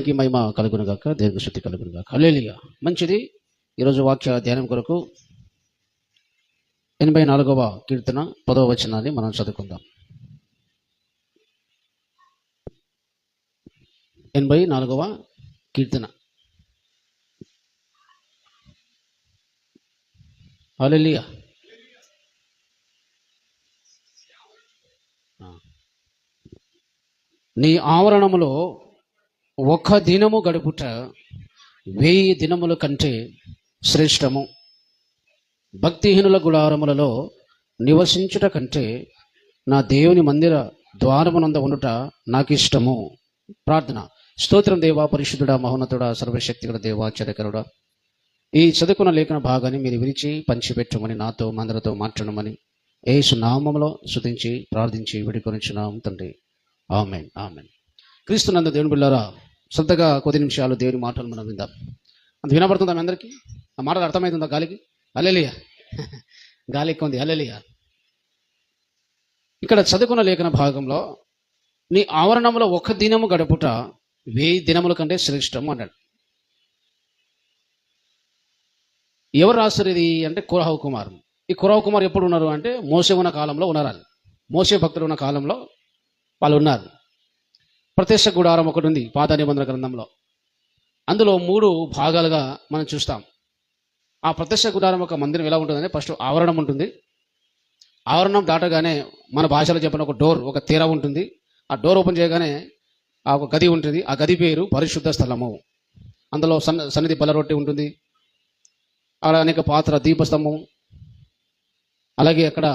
దేవునికి మహిమ కలుగును గాక, దేవునికి స్తుతి కలుగును గాక. హల్లెలూయా. మంచిది. ఈరోజు వాక్య ధ్యానం కొరకు 84వ కీర్తన 10వ వచనాన్ని మనం చదువుకుందాం. 84వ కీర్తన. హల్లెలూయా. నీ ఆవరణములో ఒక్క దినము గడుపుట 1000 దినముల కంటే శ్రేష్టము. భక్తిహీనుల గుడారములలో నివసించుట కంటే నా దేవుని మందిర ద్వారమునంద ఉండుట నాకు ఇష్టము. ప్రార్థన. స్తోత్రం దేవా, పరిశుద్ధుడా, మహోన్నతుడా, సర్వశక్తిగల దేవా, ఆశ్చర్యకరుడా, ఈ చదువుకున్న లేఖన భాగాన్ని మీరు విరిచి పంచిపెట్టమని, నాతో మందరితో మాట్లాడమని యేసు నామములో స్తుతించి ప్రార్థించి విడికొనిచున్నాము తండ్రి. ఆమేన్, ఆమేన్. క్రీస్తునందు దేవుని బిడ్డలారా, శ్రద్ధగా కొద్ది నిమిషాలు దేవుని మాటలు మనం విందాం. అంత వినపడుతుందా మీ అందరికీ? ఆ మాటలు అర్థమవుతుందా గాలికి? హల్లెలూయా. గాలి ఎక్కువ ఉంది. హల్లెలూయా. ఇక్కడ చదువుకున్న లేఖన భాగంలో నీ ఆవరణంలో ఒక దినము గడుపుట 1000 దినముల కంటే శ్రేష్టం అన్నాడు. ఎవరు రాస్తారు ఇది అంటే కోరహు కుమారు. ఈ కోరహు కుమార్ ఎప్పుడు ఉన్నారు అంటే మోసే ఉన్న కాలంలో ఉన్నారు. మోసే భక్తులు ఉన్న కాలంలో వాళ్ళు ఉన్నారు. ప్రత్యక్ష గుడారం ఒకటి ఉంది పాత నిబంధన గ్రంథంలో. అందులో 3 భాగాలుగా మనం చూస్తాం. ఆ ప్రత్యక్ష గుడారం ఒక మందిరం ఎలా ఉంటుందంటే ఫస్ట్ ఆవరణం ఉంటుంది. ఆవరణం దాటగానే మన భాషలో చెప్పిన ఒక డోర్, ఒక తెర ఉంటుంది. ఆ డోర్ ఓపెన్ చేయగానే ఆ ఒక గది ఉంటుంది. ఆ గది పేరు పరిశుద్ధ స్థలము. అందులో సన్నిధి బలరొట్టె ఉంటుంది. అలా అనేక పాత్ర, దీపస్తంభం, అలాగే అక్కడ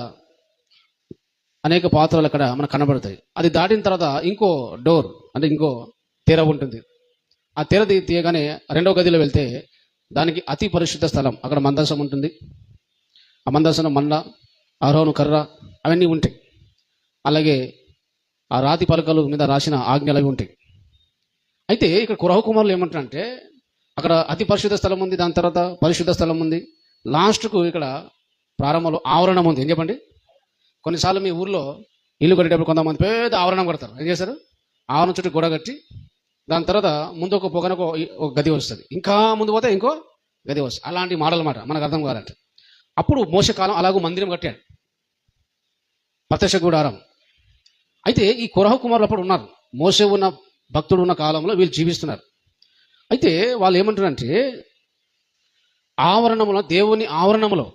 అనేక పాత్రలు అక్కడ మనకు కనబడతాయి. అది దాటిన తర్వాత ఇంకో డోర్ అంటే ఇంకో తెర ఉంటుంది. ఆ తెర తీయగానే రెండో గదిలో వెళ్తే దానికి అతి పరిశుద్ధ స్థలం. అక్కడ మందసం ఉంటుంది. ఆ మందసం మండ, ఆరోను కర్ర అవన్నీ ఉంటాయి. అలాగే ఆ రాతి పలకలు మీద రాసిన ఆజ్ఞలు అవి ఉంటాయి. అయితే ఇక్కడ కోరహు కుమారులు ఏమంటారంటే అక్కడ అతి పరిశుద్ధ స్థలం ఉంది, దాని తర్వాత పరిశుద్ధ స్థలం ఉంది, లాస్ట్కు ఇక్కడ ప్రారంభంలో ఆవరణం ఉంది. ఏం చెప్పండి? కొన్నిసార్లు మీ ఊర్లో ఇల్లు కట్టేటప్పుడు కొంతమంది పెద్ద ఆవరణం కడతారు. ఏం చేస్తారు? ఆవరణం చుట్టూ గొడవ కట్టి దాని తర్వాత ముందు ఒక పొగనకు ఒక గది వస్తుంది, ఇంకా ముందు పోతే ఇంకో గది వస్తుంది. అలాంటి మోడల్ మాట మనకు అర్థం కావాలంటే. అప్పుడు మోసే కాలం అలాగూ మందిరం కట్టాడు, ప్రత్యక్ష గుడారం. అయితే ఈ కోరహు కుమారులు అప్పుడు ఉన్నారు. మోసే ఉన్న భక్తుడు ఉన్న కాలంలో వీళ్ళు జీవిస్తున్నారు. అయితే వాళ్ళు ఏమంటారంటే ఆవరణములో, దేవుని ఆవరణములో,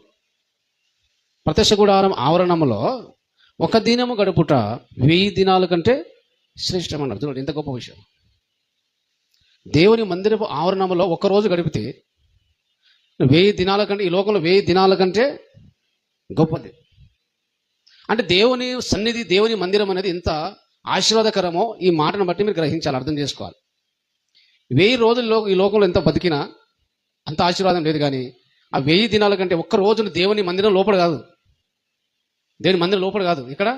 ప్రత్యక్ష గుడారం ఆవరణములో ఒక దినము గడుపుట 1000 దినాల కంటే శ్రేష్టం అన్నారు. చూడండి ఎంత గొప్ప విషయం. దేవుని మందిరపు ఆవరణములో ఒక్కరోజు గడిపితే 1000 దినాల కంటే, ఈ లోకంలో 1000 దినాల కంటే గొప్పది. అంటే దేవుని సన్నిధి, దేవుని మందిరం అనేది ఎంత ఆశీర్వాదకరమో ఈ మాటను బట్టి మీరు గ్రహించాలి, అర్థం చేసుకోవాలి. 1000 రోజుల్లో ఈ లోకంలో ఎంత బతికినా అంత ఆశీర్వాదం లేదు. కానీ ఆ 1000 దినాల కంటే ఒక్క రోజును దేవుని మందిరం లోపల కాదు, దేవుని మందిరం లోపల కాదు, ఇక్కడ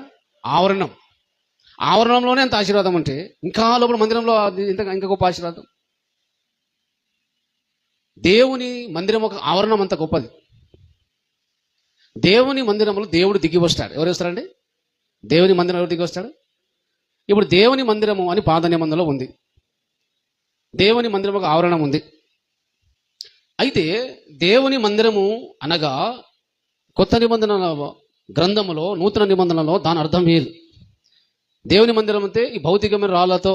ఆవరణం, ఆవరణంలోనే అంత ఆశీర్వాదం అంటే ఇంకా లోపల మందిరంలో ఇంకా గొప్ప ఆశీర్వాదం. దేవుని మందిరం ఒక ఆవరణం అంత గొప్పది. దేవుని మందిరంలో దేవుడు దిగి వస్తాడు. ఎవరు వస్తారండి? దేవుని మందిరం ఎవరు దిగి వస్తాడు? ఇప్పుడు దేవుని మందిరము అని పాత నిబంధనలో ఉంది. దేవుని మందిరం ఒక ఆవరణం ఉంది. అయితే దేవుని మందిరము అనగా కొత్త నిబంధనల గ్రంథములో, నూతన నిబంధనలో దాని అర్థం వేరు. దేవుని మందిరం అంటే ఈ భౌతికమైన రాళ్లతో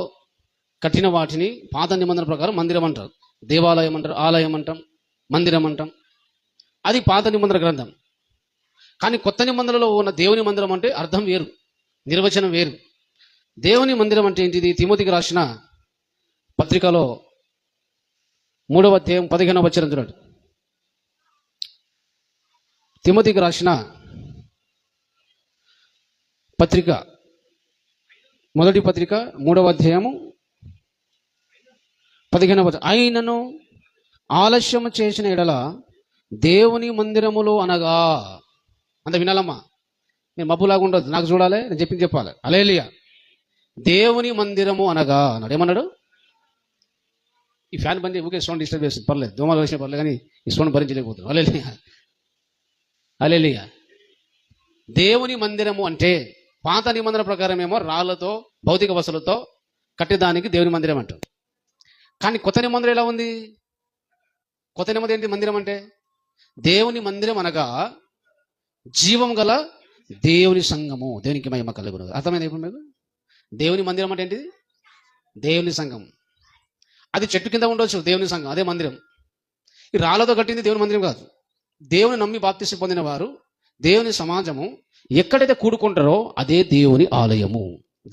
కట్టిన వాటిని పాత నిబంధన ప్రకారం మందిరం అంటారు. దేవాలయం అంటారు, ఆలయం అంటాం, మందిరం అంటాం. అది పాత నిబంధన గ్రంథం. కానీ కొత్త నిబంధనలో ఉన్న దేవుని మందిరం అంటే అర్థం వేరు, నిర్వచనం వేరు. దేవుని మందిరం అంటే ఏంటిది? తిమోతికి రాసిన పత్రికలో 3వ అధ్యాయం 15వ వచనం చూడండి. తిమోతికి రాసిన పత్రిక, మొదటి పత్రిక 3వ అధ్యాయము 15వ వచనం. ఆయనను ఆలస్యము చేసిన ఎడల దేవుని మందిరములో అనగా, అంత వినాలమ్మా, నేను మబ్బులాగా ఉండదు, నాకు చూడాలి, నేను చెప్పింది చెప్పాలి. హల్లెలూయా. దేవుని మందిరము అనగా అన్నాడు. ఏమన్నాడు? ఈ ఫ్యాన్ బంద్ ఊకే సౌండ్ డిస్టర్బ్ చేస్తుంది, పర్లేదు, దోమలు వేసిన పర్లేదు, కానీ ఈ సౌండ్ భరించలేకపోతున్నాం. హల్లెలూయా, హల్లెలూయా. దేవుని మందిరము అంటే పాత నిబంధన ప్రకారం ఏమో రాళ్లతో, భౌతిక వస్తువులతో కట్టేదానికి దేవుని మందిరం అంటారు. కానీ కొత్త నిబంధన ఎలా ఉంది? కొత్త నిబంధన ఏంటి? మందిరం అంటే దేవుని మందిరం అనగా జీవం గల దేవుని సంఘము, దేవునికి మహిమ కలుగును. అర్థమైంది ఇప్పుడు మీకు? దేవుని మందిరం అంటే ఏంటిది? దేవుని సంఘం. అది చెట్టు కింద ఉండొచ్చు దేవుని సంఘం, అదే మందిరం. ఈ రాళ్ళతో కట్టింది దేవుని మందిరం కాదు. దేవుని నమ్మి బాప్తిసం పొందిన వారు, దేవుని సమాజము ఎక్కడైతే కూడుకుంటారో అదే దేవుని ఆలయము,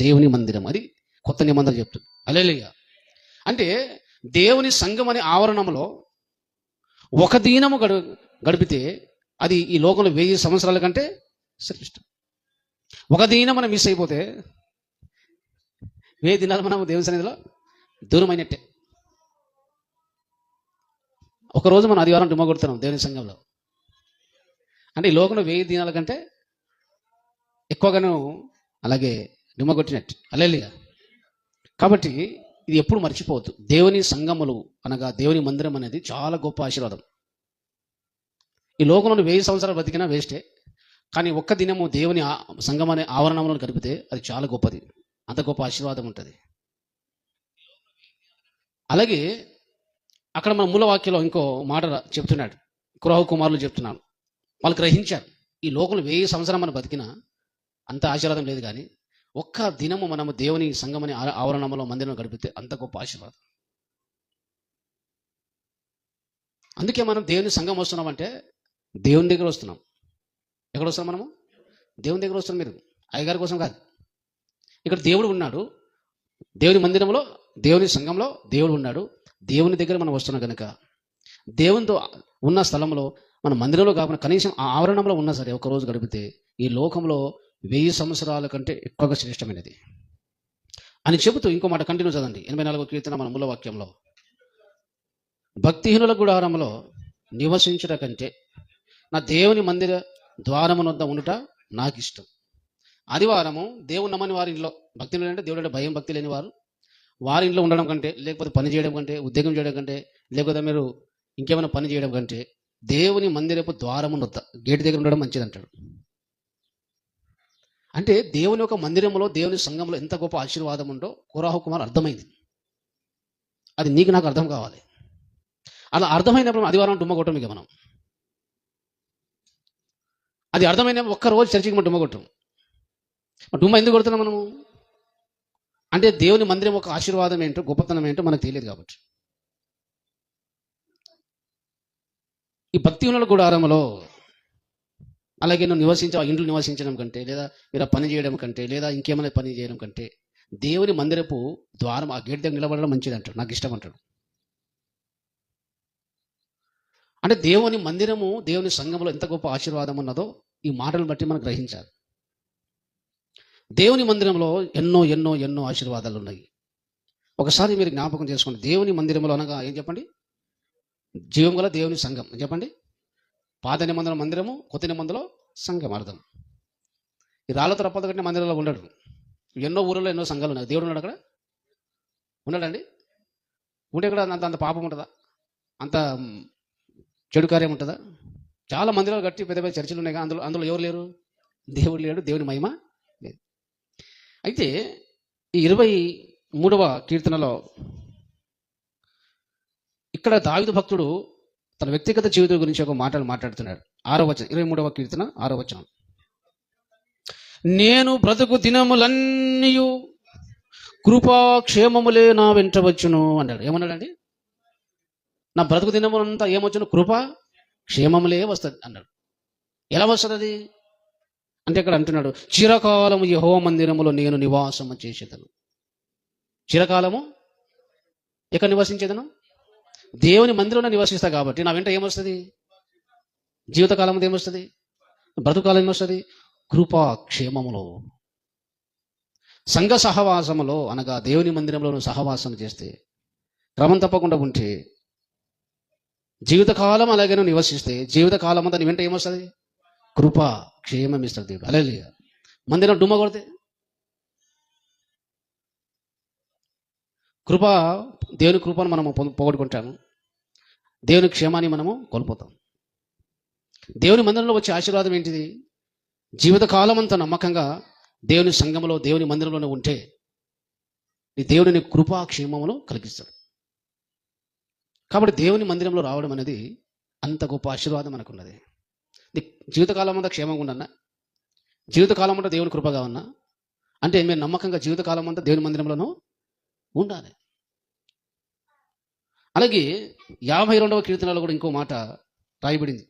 దేవుని మందిరం. అది కొత్త నిబంధన చెప్తుంది. హల్లెలూయా. అంటే దేవుని సంఘం అనే ఆవరణంలో ఒక దినము గడిపితే అది ఈ లోకంలో 1000 సంవత్సరాల కంటే శ్రేష్టం. ఒక దినం మనం మిస్ అయిపోతే 1000 దినాలు మనం దేవుని సన్నిధిలో దూరమైనట్టే. ఒకరోజు మనం ఆదివారం డుమ్మ కొడుతున్నాం దేవుని సంఘంలో అంటే ఈ లోకంలో 1000 దినాల కంటే ఎక్కువగాను అలాగే డుమ్మ కొట్టినట్టు. హల్లెలూయా. కాబట్టి ఇది ఎప్పుడు మర్చిపోవద్దు. దేవుని సంఘములు అనగా దేవుని మందిరం అనేది చాలా గొప్ప ఆశీర్వాదం. ఈ లోకంలో 1000 సంవత్సరాలు బతికినా వేస్టే, కానీ ఒక్క దినము దేవుని సంఘం అనే ఆవరణంలో గడిపితే అది చాలా గొప్పది. అంత గొప్ప ఆశీర్వాదం ఉంటుంది. అలాగే అక్కడ మన మూలవాక్యంలో ఇంకో మాట చెప్తున్నాడు. కురహు కుమారులు చెప్తున్నాను, వాళ్ళు గ్రహించారు ఈ లోకంలో 1000 సంవత్సరం మనం బతికినా అంత ఆశీర్వాదం లేదు, కానీ ఒక్క దినము మనము దేవుని సంఘం అనే ఆవరణంలో మందిరంలో గడిపితే అంత గొప్ప ఆశీర్వాదం. అందుకే మనం దేవుని సంఘం వస్తున్నామంటే దేవుని దగ్గర వస్తున్నాం. ఎక్కడ వస్తున్నాం మనము? దేవుని దగ్గర వస్తున్నాం. మీరు అయ్యగారి కోసం కాదు. ఇక్కడ దేవుడు ఉన్నాడు, దేవుని మందిరంలో దేవుని సంఘంలో దేవుడు ఉన్నాడు. దేవుని దగ్గర మనం వస్తున్నాం కనుక దేవునితో ఉన్న స్థలంలో మన మందిరంలో కాకుండా కనీసం ఆ ఆవరణంలో ఉన్నా సరే ఒకరోజు గడిపితే ఈ లోకంలో 1000 సంవత్సరాల కంటే ఎక్కువగా శ్రేష్టమైనది అని చెబుతూ ఇంకో మాట కంటిన్యూ చదండి. 84వ కీర్తన మన మూల వాక్యంలో, భక్తిహీనుల గుడారంలో నివసించుట కంటే నా దేవుని మందిర ద్వారమునొద్ద ఉండుట నాకు ఇష్టం. ఆదివారము దేవుని నమ్మని వారి ఇంట్లో, భక్తి అంటే దేవుడు అంటే భయం భక్తి లేని వారి ఇంట్లో ఉండడం కంటే, లేకపోతే పని చేయడం కంటే, ఉద్యోగం చేయడం కంటే, లేకపోతే మీరు ఇంకేమైనా పని చేయడం కంటే దేవుని మందిరపు ద్వారమునొద్ద గేటు దగ్గర ఉండడం మంచిది అంటాడు. అంటే దేవుని యొక్క మందిరంలో దేవుని సంఘంలో ఎంత గొప్ప ఆశీర్వాదం ఉందో కోరాహు కుమార్ అర్థమైంది. అది నీకు నాకు అర్థం కావాలి. అలా అర్థమైనప్పుడు ఆదివారం డుమ్మ కొట్టం. ఇక మనం అది అర్థమైనప్పుడు ఒక్కరోజు చర్చికి మనం డుమ్మ కొట్టం. డుమ్మ ఎందుకు కొడుతున్నాం మనము అంటే దేవుని మందిరం ఒక ఆశీర్వాదం ఏంటో గొప్పతనం ఏంటో మనకు తెలియదు కాబట్టి. ఈ భక్తి ఉన్న గుడారంలో అలాగే నువ్వు ఇంట్లో నివసించడం కంటే, లేదా మీరు పని చేయడం కంటే, లేదా ఇంకేమైనా పని చేయడం కంటే దేవుని మందిరపు ద్వారం ఆ గేట్ దగ్గర నిలబడడం మంచిది అంటాడు. నాకు ఇష్టం అంటాడు. అంటే దేవుని మందిరము దేవుని సంఘంలో ఎంత గొప్ప ఆశీర్వాదం ఉన్నదో ఈ మాటలను బట్టి మనం గ్రహించాలి. దేవుని మందిరంలో ఎన్నో ఎన్నో ఎన్నో ఆశీర్వాదాలు ఉన్నాయి. ఒకసారి మీరు జ్ఞాపకం చేసుకోండి. దేవుని మందిరంలో అనగా ఏం చెప్పండి? జీవం గల దేవుని సంఘం చెప్పండి. పాత నిబంధన మందిరము, కొత్త నిబంధనలో సంఘం అర్థం. ఈ రాళ్ళతో రప్పలతో కట్టిన మందిరంలో ఉండడు. ఎన్నో ఊళ్ళలో ఎన్నో సంఘాలు ఉన్నాయి. దేవుడు ఉన్నాడు అక్కడ? ఉన్నాడండి? ఉంటే కూడా అంత పాపం ఉంటుందా? అంత చెడు కార్యం ఉంటుందా? చాలా మందిరాలు కట్టి పెద్ద పెద్ద చర్చలు ఉన్నాయి. అందులో ఎవరు లేరు? దేవుడు లేడు, దేవుని మహిమ లేదు. అయితే ఈ 23వ కీర్తనలో ఇక్కడ దావీదు భక్తుడు తన వ్యక్తిగత జీవితం గురించి ఒక మాటలు మాట్లాడుతున్నాడు. 6వ వచనం, 23వ కీర్తన 6వ వచనం, నేను బ్రతుకు దినములన్నీ కృపాక్షేమములే నా వెంట వచ్చును అన్నాడు. ఏమన్నాడండి? నా బ్రతుకు దినములంతా ఏమొచ్చును? కృపా క్షేమములే వస్తుంది అన్నాడు. ఎలా వస్తుంది అది అంటే ఇక్కడ అంటున్నాడు, చిరకాలము యెహోవా మందిరములో నేను నివాసము చేసేదను. చిరకాలము ఎక్కడ నివసించేదను? దేవుని మందిరంలో నివసిస్తా కాబట్టి నా వెంట ఏమొస్తుంది? జీవితకాలం ఏమొస్తుంది? బ్రతుకాలం ఏమొస్తుంది? కృపా క్షేమములో. సంఘ సహవాసములో అనగా దేవుని మందిరంలో సహవాసం చేస్తే, క్రమం తప్పకుండా ఉంటే, జీవితకాలం అలాగే నివసిస్తే జీవితకాలం అంతా నీ వెంట ఏమొస్తుంది? కృపా క్షేమం ఇస్తాడు దేవుడు. హల్లెలూయా. మందిరం డుమ్మ కొడితే కృప, దేవుని కృపను మనము పోగొట్టుకుంటాము. దేవుని క్షేమాన్ని మనము కోల్పోతాం. దేవుని మందిరంలో వచ్చే ఆశీర్వాదం ఏంటిది? జీవితకాలం అంతా నమ్మకంగా దేవుని సంఘంలో దేవుని మందిరంలోనే ఉంటే ఈ దేవుడిని కృపా క్షేమమును కలిగిస్తాడు. కాబట్టి దేవుని మందిరంలో రావడం అనేది అంత గొప్ప ఆశీర్వాదం మనకున్నది. నీ జీవితకాలం అంతా క్షేమంగా ఉండన్నా, జీవితకాలం అంతా దేవుని కృపగా ఉన్నా అంటే మీరు నమ్మకంగా జీవితకాలం అంతా దేవుని మందిరంలోనూ ఉండాలి. అలాగే 52వ కీర్తనలో కూడా ఇంకో మాట రాయబడింది.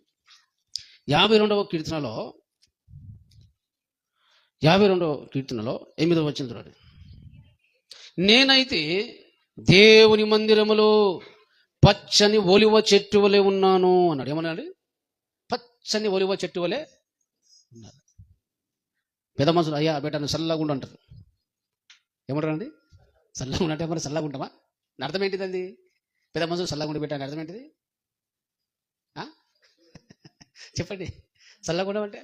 52వ కీర్తనలో 8వ వచనం చూడండి. నేనైతే దేవుని మందిరములో పచ్చని ఒలివ చెట్టు వలె ఉన్నాను అన్నాడు. ఏమన్నాడు? పచ్చని ఒలివ చెట్టు వలె ఉన్నారు. పెద్ద మనుషులు అయ్యా బేట నువ్వు చల్లగుండు అంటారు. ఏమంటారండి? చల్లగుండు అంటే మరి చల్లగా ఉంటామా? అర్థం ఏంటిది? అది పెద్ద మనుషులు చల్లగుండి పెట్టాను అర్థం ఏంటిది? చెప్పండి. చల్లగుండం అంటే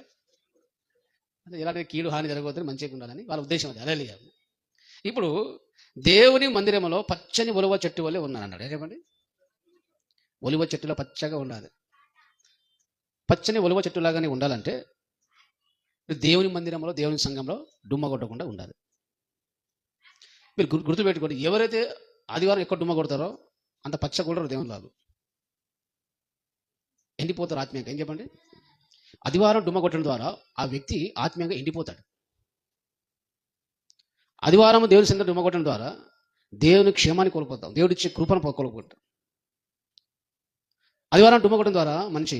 ఇలాంటి కీడు హాని జరగవద్దని మంచిగా ఉండాలని వాళ్ళ ఉద్దేశం. అది అలెలుయా. ఇప్పుడు దేవుని మందిరంలో పచ్చని ఒలివ చెట్టు వలె ఉన్నాను అన్నాడు. చెప్పండి. ఒలివ చెట్టులో పచ్చగా ఉండాలి. పచ్చని ఒలివ చెట్టులాగానే ఉండాలంటే దేవుని మందిరంలో దేవుని సంఘంలో డుమ్మ కొట్టకుండా ఉండాలి. మీరు గుర్తుపెట్టుకోండి, ఎవరైతే ఆదివారం ఎక్కువ డుమ్మ కొడతారో అంత పచ్చ కొడరు దేవుని లాగా, ఎండిపోతారు ఆత్మీయంగా. ఏం చెప్పండి? ఆదివారం డుమ్మ కొట్టడం ద్వారా ఆ వ్యక్తి ఆత్మీయంగా ఎండిపోతాడు. ఆదివారం దేవుని సంఘం డుమ్మ కొట్టడం ద్వారా దేవుని క్షేమాన్ని కోల్పోతాం, దేవుడిచ్చే కృపను కోల్పోతాం. ఆదివారం డుమ్మ కొట్టడం ద్వారా మనిషి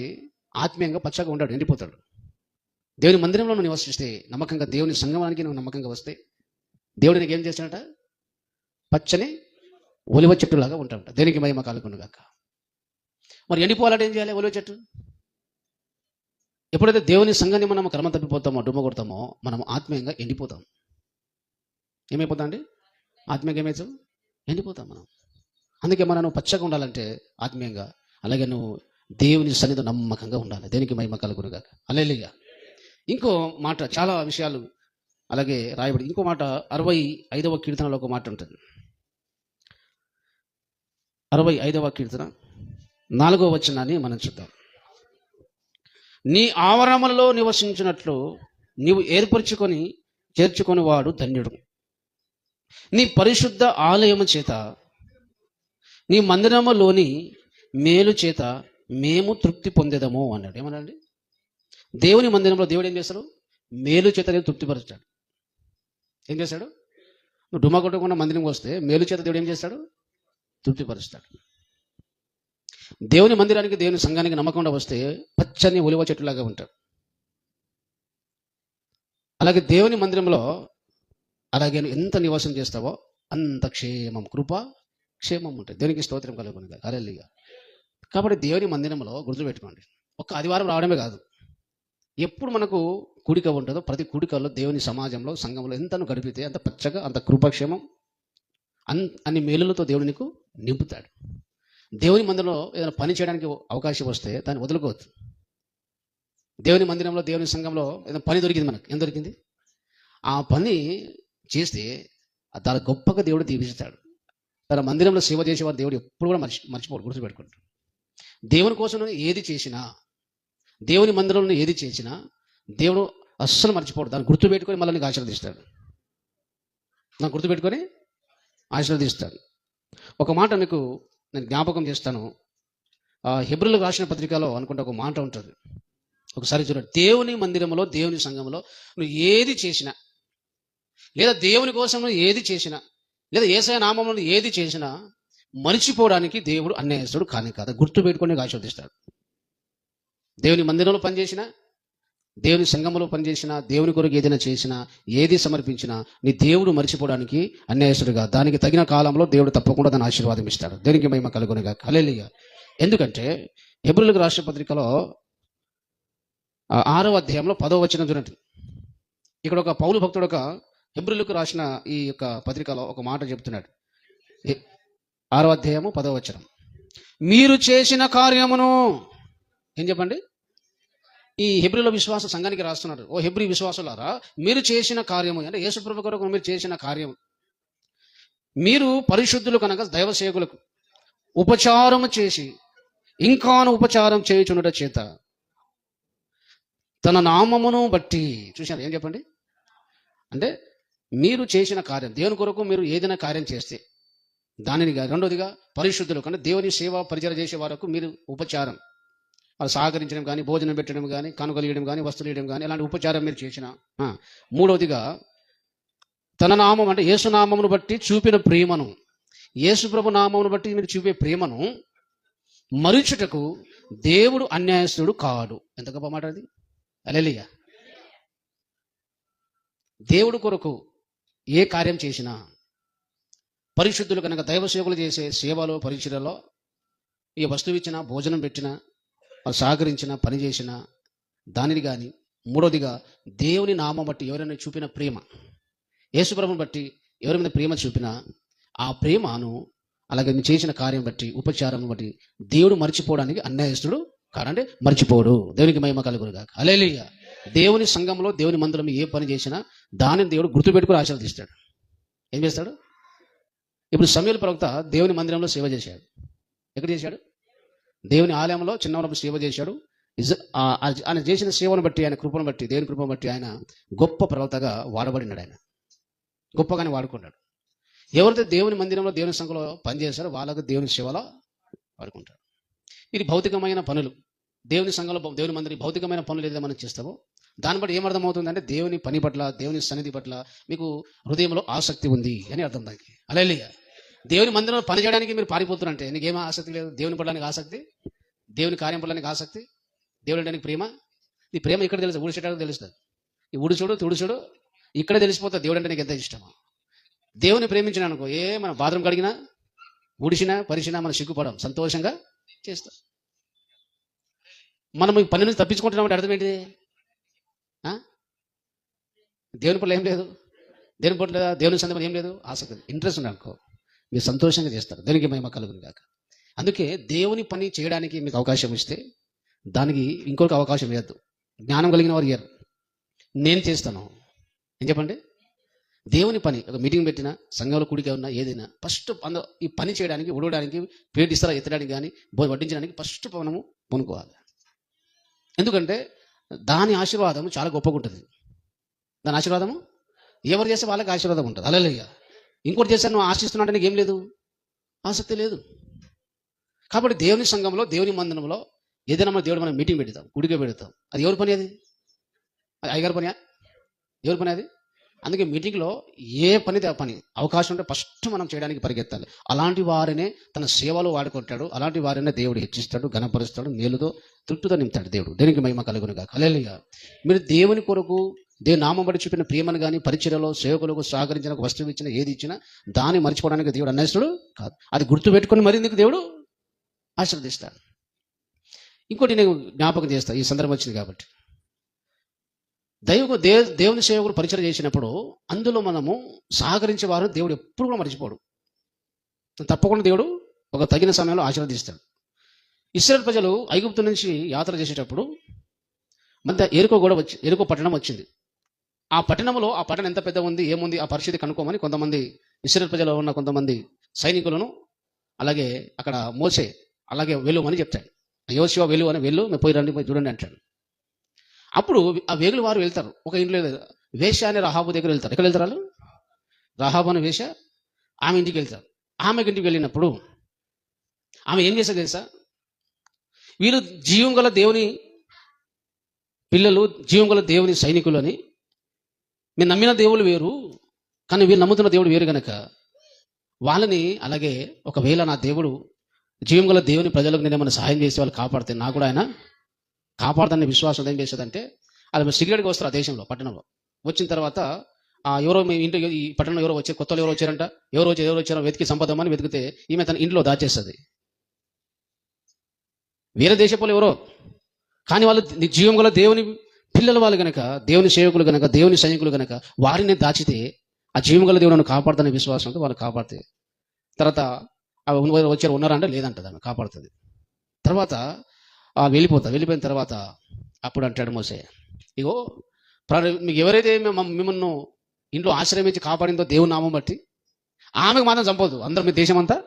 ఆత్మీయంగా పచ్చగా ఉంటాడు, ఎండిపోతాడు. దేవుని మందిరంలో నువ్వు నివసిస్తే, నమ్మకంగా దేవుని సంగమానికి నువ్వు నమ్మకంగా వస్తే దేవుడు నీకు ఏం చేస్తాడట? పచ్చని ఒలివ చెట్టులాగా ఉంటాడట. దేనికి మహిమ కలుగునుగాక. మరి ఎండిపోవాలంటే ఏం చేయాలి? ఒలివ చెట్టు. ఎప్పుడైతే దేవుని సంఘాన్ని మనం క్రమం తప్పిపోతామో, డుమ్మ కొడతామో, మనం ఆత్మీయంగా ఎండిపోతాం. ఏమైపోతాం అండి? ఆత్మీయంగా ఏమవుతాం? ఎండిపోతాం మనం. అందుకే మనం పచ్చగా ఉండాలంటే ఆత్మీయంగా, అలాగే నువ్వు దేవుని సన్నిధిలో నమ్మకంగా ఉండాలి. దేనికి మహిమ కలుగునుగాక. హల్లెలూయా. ఇంకో మాట, చాలా విషయాలు అలాగే రాయబడి ఇంకో మాట 65వ కీర్తనలో ఒక మాట ఉంటుంది. 65వ కీర్తన 4వ వచనాన్ని మనం చూద్దాం. నీ ఆవరణములలో నివసించినట్లు నీవు ఏర్పరచుకొని చేర్చుకొని వాడు ధన్యుడు. నీ పరిశుద్ధ ఆలయము చేత, నీ మందిరములోని మేలు చేత మేము తృప్తి పొందేదము అన్నాడు. ఏమన్నాడు? దేవుని మందిరంలో దేవుడు ఏం చేస్తాడు? మేలు చేత దేవుడు తృప్తిపరుస్తాడు. ఏం చేస్తాడు? నువ్వు డుమ్మ కొట్టకుండా మందిరంకి వస్తే మేలు చేత దేవుడు ఏం చేస్తాడు? తృప్తిపరుస్తాడు. దేవుని మందిరానికి, దేవుని సంఘానికి నమ్మకంగా వస్తే పచ్చని ఒలివ చెట్టులాగా ఉంటాడు. అలాగే దేవుని మందిరంలో అలాగే ఎంత నివాసం చేస్తావో అంత క్షేమం, కృప, క్షేమం ఉంటుంది. దేవునికి స్తోత్రం కలుగునుగా. హల్లెలూయా. కాబట్టి దేవుని మందిరంలో గుర్తుపెట్టుకోండి, ఒక్క ఆదివారం రావడమే కాదు, ఎప్పుడు మనకు కూడిక ఉంటుందో ప్రతి కూడికల్లో దేవుని సమాజంలో, సంఘంలో ఎంతను గడిపితే అంత పచ్చగా, అంత కృపక్షేమం, అన్ని మేలులతో దేవుడు నీకు నింపుతాడు. దేవుని మందిరంలో ఏదైనా పని చేయడానికి అవకాశం వస్తే దాన్ని వదులుకోవద్దు. దేవుని మందిరంలో, దేవుని సంఘంలో ఏదైనా పని దొరికింది, మనకు ఏం దొరికింది? ఆ పని చేస్తే దాని గొప్పగా దేవుడు దీవిస్తాడు. తన మందిరంలో సేవ చేసేవారు దేవుడు ఎప్పుడు కూడా మర్చిపోడు. గుర్తుపెట్టుకుంటాడు. దేవుని కోసం ఏది చేసినా, దేవుని మందిరంలో ఏది చేసినా దేవుడు అస్సలు మర్చిపోడు. దాన్ని గుర్తుపెట్టుకొని మళ్ళీ నీకు ఆశీర్వదిస్తాడు. నాకు గుర్తుపెట్టుకొని ఆశీర్వదిస్తాడు. ఒక మాట మీకు నేను జ్ఞాపకం చేస్తాను. హెబ్రీయులకు రాసిన పత్రికలో అనుకుంటే ఒక మాట ఉంటుంది. ఒకసారి చూడండి. దేవుని మందిరంలో, దేవుని సంఘంలో నువ్వు ఏది చేసినా, లేదా దేవుని కోసం నువ్వు ఏది చేసినా, లేదా యేసయ్య నామములో ఏది చేసినా మర్చిపోవడానికి దేవుడు అన్యాయస్తుడు కానే కాదు. గుర్తుపెట్టుకొని ఆశీర్వదిస్తాడు. దేవుని మందిరంలో పనిచేసినా, దేవుని సంఘంలో పనిచేసినా, దేవుని కొరకు ఏదైనా చేసినా, ఏది సమర్పించినా నీ దేవుడు మర్చిపోవడానికి అన్యాయస్తుడుగా, దానికి తగిన కాలంలో దేవుడు తప్పకుండా దాన్ని ఆశీర్వాదం ఇస్తాడు. దేనికి మహిమ కలుగునుగా. హల్లెలూయా. ఎందుకంటే హెబ్రీయులకు రాసిన పత్రికలో 6వ అధ్యాయంలో 10వ వచనం చూడండి. ఇక్కడ ఒక పౌలు భక్తుడు ఒక హెబ్రీయులకు రాసిన ఈ యొక్క పత్రికలో ఒక మాట చెప్తున్నాడు. 6వ అధ్యాయము 10వ వచనం. మీరు చేసిన కార్యమును, ఏం చెప్పండి? ఈ హెబ్రీల విశ్వాస సంఘానికి రాస్తున్నారు. ఓ హెబ్రీ విశ్వాసులారా, మీరు చేసిన కార్యము అంటే యేసుప్రభు కొరకు మీరు చేసిన కార్యం, మీరు పరిశుద్ధులు కనుక దైవ సేవకులకు ఉపచారము చేసి ఇంకాను ఉపచారం చేయుచునుట చేత తన నామమును బట్టి. చూశారు? ఏం చెప్పండి? అంటే మీరు చేసిన కార్యం, దేవుని కొరకు మీరు ఏదైనా కార్యం చేస్తే, దానిని రెండోదిగా పరిశుద్ధులు కానీ దేవుని సేవ పరిచయం చేసే వరకు మీరు ఉపచారం వాళ్ళు సహకరించడం కానీ, భోజనం పెట్టడం కానీ, కానుకలు ఇవ్వడం కానీ, వస్తువులు ఇవ్వడం కానీ, అలాంటి ఉపచారం మీరు చేసిన. మూడవదిగా తన నామం అంటే యేసు నామమును బట్టి చూపిన ప్రేమను, యేసు ప్రభు నామమును బట్టి మీరు చూపే ప్రేమను మరుచుటకు దేవుడు అన్యాయస్తుడు కాడు. ఎంత గొప్ప మాట అది. హల్లెలూయా. దేవుడు కొరకు ఏ కార్యం చేసినా, పరిశుద్ధులు కనుక దైవ సేవకులు చేసే సేవలో పరిచర్యలో ఈ వస్తువు ఇచ్చినా, భోజనం పెట్టినా, వాళ్ళు సహకరించిన, పని చేసిన దానిని కానీ, మూడోదిగా దేవుని నామం బట్టి ఎవరైనా చూపిన ప్రేమ, యేసుప్రభుని బట్టి ఎవరి మీద ప్రేమ చూపినా ఆ ప్రేమను, అలాగే మీరు చేసిన కార్యం బట్టి, ఉపచారం బట్టి దేవుడు మర్చిపోవడానికి అన్యాయస్తుడు కాదంటే మర్చిపోడు. దేవునికి మహిమ కలుగునుగాక. హల్లెలూయా. దేవుని సంఘంలో, దేవుని మందిరం ఏ పని చేసినా దానిని దేవుడు గుర్తుపెట్టుకుని ఆశీర్వదిస్తాడు. ఏం చేస్తాడు? ఇప్పుడు సమూయేలు ప్రవక్త దేవుని మందిరంలో సేవ చేశాడు. ఎక్కడ చేశాడు? దేవుని ఆలయంలో చిన్నప్పుడు సేవ చేశాడు. ఆయన చేసిన సేవను బట్టి, ఆయన కృపను బట్టి, దేవుని కృపను బట్టి ఆయన గొప్ప ప్రవక్తగా వాడబడినాడు. ఆయన గొప్పగానే వాడుకున్నాడు. ఎవరైతే దేవుని మందిరంలో, దేవుని సంఘంలో పనిచేస్తారో వాళ్ళకు దేవుని సేవలో వాడుకుంటాడు. ఇది భౌతికమైన పనులు. దేవుని సంఘంలో, దేవుని మందిరం భౌతికమైన పనులు ఏదైతే మనం చేస్తామో దాన్ని బట్టి ఏమర్థమవుతుందంటే దేవుని పని పట్ల, దేవుని సన్నిధి పట్ల మీకు హృదయంలో ఆసక్తి ఉంది అని అర్థం. దానికి హల్లెలూయా. దేవుని మందిరంలో పని చేయడానికి మీరు పారిపోతున్నారంటే నీకేమో ఆసక్తి లేదు. దేవుని పడడానికి ఆసక్తి, దేవుని కార్యం పడడానికి ఆసక్తి, దేవుడు అంటే ప్రేమ. నీ ప్రేమ ఇక్కడ తెలుసు, ఊడిచేటానికి తెలుస్తుంది. ఈ ఊడుచుడు తుడుచుడు ఇక్కడే తెలిసిపోతుంది దేవుడు అంటే నీకు ఎంత ఇష్టమో. దేవుని ప్రేమించిన అనుకో, మన బాత్రూమ్ కడిగినా, ఊడిసినా, పరిచినా మనం సిగ్గుపడం, సంతోషంగా చేస్తాం. మనం ఈ పని నుంచి తప్పించుకుంటున్నామంటే అర్థం ఏంటిది? దేవుని పట్ల ఏం లేదు, దేవుని పట్ల, దేవుని సందర్భం ఏం లేదు, ఆసక్తి, ఇంట్రెస్ట్ ఉంది అనుకో, మీరు సంతోషంగా చేస్తారు. దేనికి మహిమ కలుగును గాక. అందుకే దేవుని పని చేయడానికి మీకు అవకాశం ఇస్తే దానికి ఇంకొక అవకాశం ఇవ్వద్దు. జ్ఞానం కలిగిన వారు ఇయ్యరు. నేను చేస్తాను ఏం చెప్పండి. దేవుని పని, ఒక మీటింగ్ పెట్టినా, సంఘంలో కూడిక ఉన్నా, ఏదైనా ఫస్ట్ ఈ పని చేయడానికి, ఉడవడానికి, పేరు ఇస్తారా ఎత్తడానికి కానీ, వడ్డించడానికి ఫస్ట్ మనము పొనుకోవాలి. ఎందుకంటే దాని ఆశీర్వాదం చాలా గొప్పగా ఉంటుంది. దాని ఆశీర్వాదము ఎవరు చేస్తే వాళ్ళకి ఆశీర్వాదం ఉంటుంది. హల్లెలూయా. ఇంకోటి చేస్తారు నువ్వు ఆశిస్తున్నా అంటే నీకు ఏం లేదు, ఆసక్తి లేదు. కాబట్టి దేవుని సంఘంలో, దేవుని మందిరంలో ఏదైనా మన దేవుడు మనం మీటింగ్ పెడతాం, గుడిగా పెడతాం, అది ఎవరి పని? అది అయ్యగారి పని? ఎవరి పని అది? అందుకే మీటింగ్లో ఏ పని పని అవకాశం ఉంటే ఫస్ట్ మనం చేయడానికి పరిగెత్తాలి. అలాంటి వారినే తన సేవలో వాడుకుంటాడు. అలాంటి వారినే దేవుడు హెచ్చిస్తాడు, ఘనపరుస్తాడు, మేలుతో తృప్తితో నింపుతాడు దేవుడు. దేనికి మహిమ కలుగునుగా. హల్లెలూయా. మీరు దేవుని కొరకు, దేవుని నామం బట్టి చూపిన ప్రేమను కానీ, పరిచర్యలో సేవకులకు సహకరించిన, వస్తువు ఇచ్చినా, ఏది ఇచ్చినా దాన్ని మర్చిపోవడానికి దేవుడు అన్యాయస్తుడు కాదు. అది గుర్తుపెట్టుకుని మరి నీకు దేవుడు ఆశీర్వదిస్తాడు. ఇంకోటి నేను జ్ఞాపకం చేస్తాను, ఈ సందర్భం వచ్చింది కాబట్టి. దేవుని సేవకులు పరిచయం చేసినప్పుడు అందులో మనము సహకరించే వారు దేవుడు ఎప్పుడు కూడా మర్చిపోడు. తప్పకుండా దేవుడు ఒక తగిన సమయంలో ఆశీర్వదిస్తాడు. ఇశ్రాయేలు ప్రజలు ఐగుప్తు నుంచి యాత్ర చేసేటప్పుడు మధ్య ఎరుకో పట్టణం వచ్చింది. ఆ పట్టణంలో, ఆ పట్టణం ఎంత పెద్ద ఉంది, ఏముంది, ఆ పరిస్థితి కనుక్కోమని కొంతమంది ఇశ్రాయేలు ప్రజలు ఉన్న కొంతమంది సైనికులను, అలాగే అక్కడ మోసే అలాగే వెలువని చెప్తాడు. యోషువ వెలు అని, వెళ్ళు మీరు పోయి రండి, పోయి చూడండి అంటాడు. అప్పుడు ఆ వేగులు వారు వెళ్తారు. ఒక ఇంట్లో వేశ్య అనే రహాబు దగ్గర వెళ్తారు. ఎక్కడ వెళ్తారు వాళ్ళు? రహాబు అనే వేశ్య, ఆమె ఇంటికి వెళ్తారు. ఆమెకి ఇంటికి వెళ్ళినప్పుడు ఆమె ఏం చేస్తారు తెలుసా? వీళ్ళు జీవం గల దేవుని పిల్లలు, జీవం గల దేవుని సైనికులు అని, మీరు నమ్మిన దేవుడు వేరు, కానీ వీళ్ళు నమ్ముతున్న దేవుడు వేరు కనుక వాళ్ళని, అలాగే ఒకవేళ నా దేవుడు జీవం గల దేవుని ప్రజలకు నేను ఏమైనా సహాయం చేసే వాళ్ళు కాపాడితే నాకు కూడా ఆయన కాపాడుతాన్ని విశ్వాసం ఏం చేసేదంటే, అది సిగరెట్కి వస్తారు ఆ దేశంలో, పట్టణంలో. వచ్చిన తర్వాత ఎవరో మీ ఇంట్లో, ఈ పట్టణంలో ఎవరో వచ్చారు, కొత్తలో ఎవరో వచ్చారంట, ఎవరు వచ్చారో వెతికి సంపదమని వెతికితే ఈమె తన ఇంట్లో దాచేస్తుంది. వేరే దేశపోలు ఎవరో, కానీ వాళ్ళు జీవం గల దేవుని పిల్లల వాళ్ళు కనుక, దేవుని సేవకులు కనుక, దేవుని సైనికులు కనుక వారిని దాచితే ఆ జీవం గల దేవుడు కాపాడుతున్న విశ్వాసంతో వాళ్ళు కాపాడితే తర్వాత వచ్చారు ఉన్నారా అంటే లేదంట, దాన్ని కాపాడుతుంది. తర్వాత వెళ్ళిపోయిన తర్వాత అప్పుడు అంటాడు మోసే, ఇగో మీకు ఎవరైతే మిమ్మల్ని ఇంట్లో ఆశ్రయించి కాపాడిందో దేవుని నామం బట్టి ఆమెకు మాత్రం చంపొద్దు, అందరూ మీ దేశం అంతా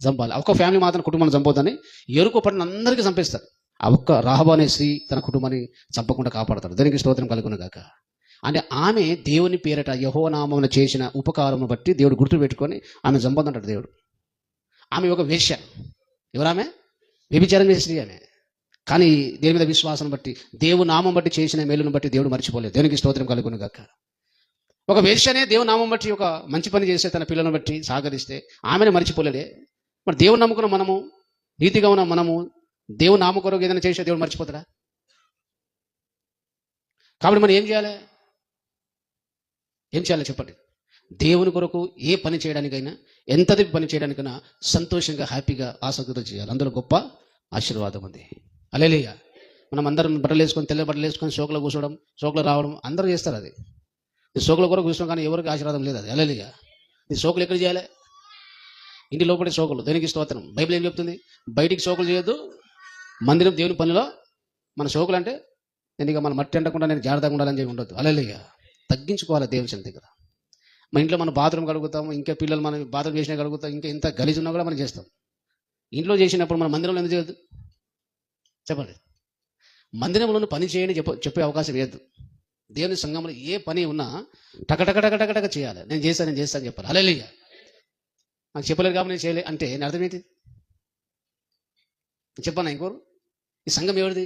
చంపాలి, ఒక్క ఫ్యామిలీ మాత్రం కుటుంబాన్ని చంపొద్దని ఎరుకో పడిన అందరికీ చంపేస్తారు. ఆ ఒక్క రాహబు అనే స్త్రీ తన కుటుంబాన్ని చంపకుండా కాపాడతాడు. దానికి స్తోత్రం కలుగును గాక. అంటే ఆమె దేవుని పేరట యెహోవా నామమున చేసిన ఉపకారమును బట్టి దేవుడు గుర్తు పెట్టుకొని ఆమె చంపొద్దంటాడు దేవుడు. ఆమె ఒక వేశ్య. ఎవరామె? వ్యభిచారం చేసే స్త్రీ ఆమె. కానీ దేని మీద విశ్వాసం బట్టి, దేవుని నామం బట్టి చేసిన మేలును బట్టి దేవుడు మర్చిపోలేదు. దేవునికి స్తోత్రం కలుగును గాక. ఒక వేశ్యనే దేవుని నామం బట్టి ఒక మంచి పని చేస్తే, తన పిల్లలను బట్టి సహకరిస్తే ఆమెను మర్చిపోలేడే. మరి దేవుని నమ్ముకున్న మనము, నీతిగా ఉన్న మనము, దేవుని నామ కొరకు ఏదైనా చేస్తే దేవుడు మర్చిపోతాడా? కాబట్టి మనం ఏం చేయాలి? ఏం చేయాలి చెప్పండి? దేవుని కొరకు ఏ పని చేయడానికైనా, ఎంతది పని చేయడానికైనా సంతోషంగా, హ్యాపీగా, ఆసక్తితో చేయాలి. అందులో గొప్ప ఆశీర్వాదం ఉంది. హల్లెలూయా. మనం అందరం బట్టలు వేసుకొని, తెల్ల బట్టలు వేసుకొని షోకులో కూర్చోవడం, షోకులో రావడం అందరూ చేస్తారు. అది ఈ షోకుల కొరకు కూర్చోడం, కానీ ఎవరికి ఆశీర్వాదం లేదు. అది హల్లెలూయా. ఈ షోకులు ఎక్కడ చేయాలి? ఇంటి లోపలి షోకులు. దేనికి స్తోత్రం. బైబిల్ ఏం చెప్తుంది? బయటికి షోకులు చేయొద్దు, మందిరం దేవుని పనిలో. మన షోకులు అంటే నేను ఇక మన మట్టి అంటకుండా నేను జాగ్రత్తగా ఉండాలని చెప్పి ఉండొద్దు. హల్లెలూయా. తగ్గించుకోవాలి దేవుని దగ్గర. మన ఇంట్లో మనం బాత్రూమ్ కడుగుతాం, ఇంకా పిల్లలు మనం బాత్రూమ్ చేసినా కడుగుతాం, ఇంకా ఎంత గలీజ్ ఉన్నా కూడా మనం చేస్తాం. ఇంట్లో చేసినప్పుడు మన మందిరంలో ఎందుకు చేయొద్దు చెప్పండి? మందిరంలో పని చేయని చెప్పే అవకాశం లేదు. దేవుని సంఘంలో ఏ పని ఉన్నా టకటక చేయాలి. నేను చేస్తాను చెప్పాలి. హల్లెలూయా. నాకు చెప్పలేరు కాబట్టి నేను చేయలే అంటే నేను అర్థం ఏంటి చెప్పాను? ఇంకోరు ఈ సంఘం ఎవరిది?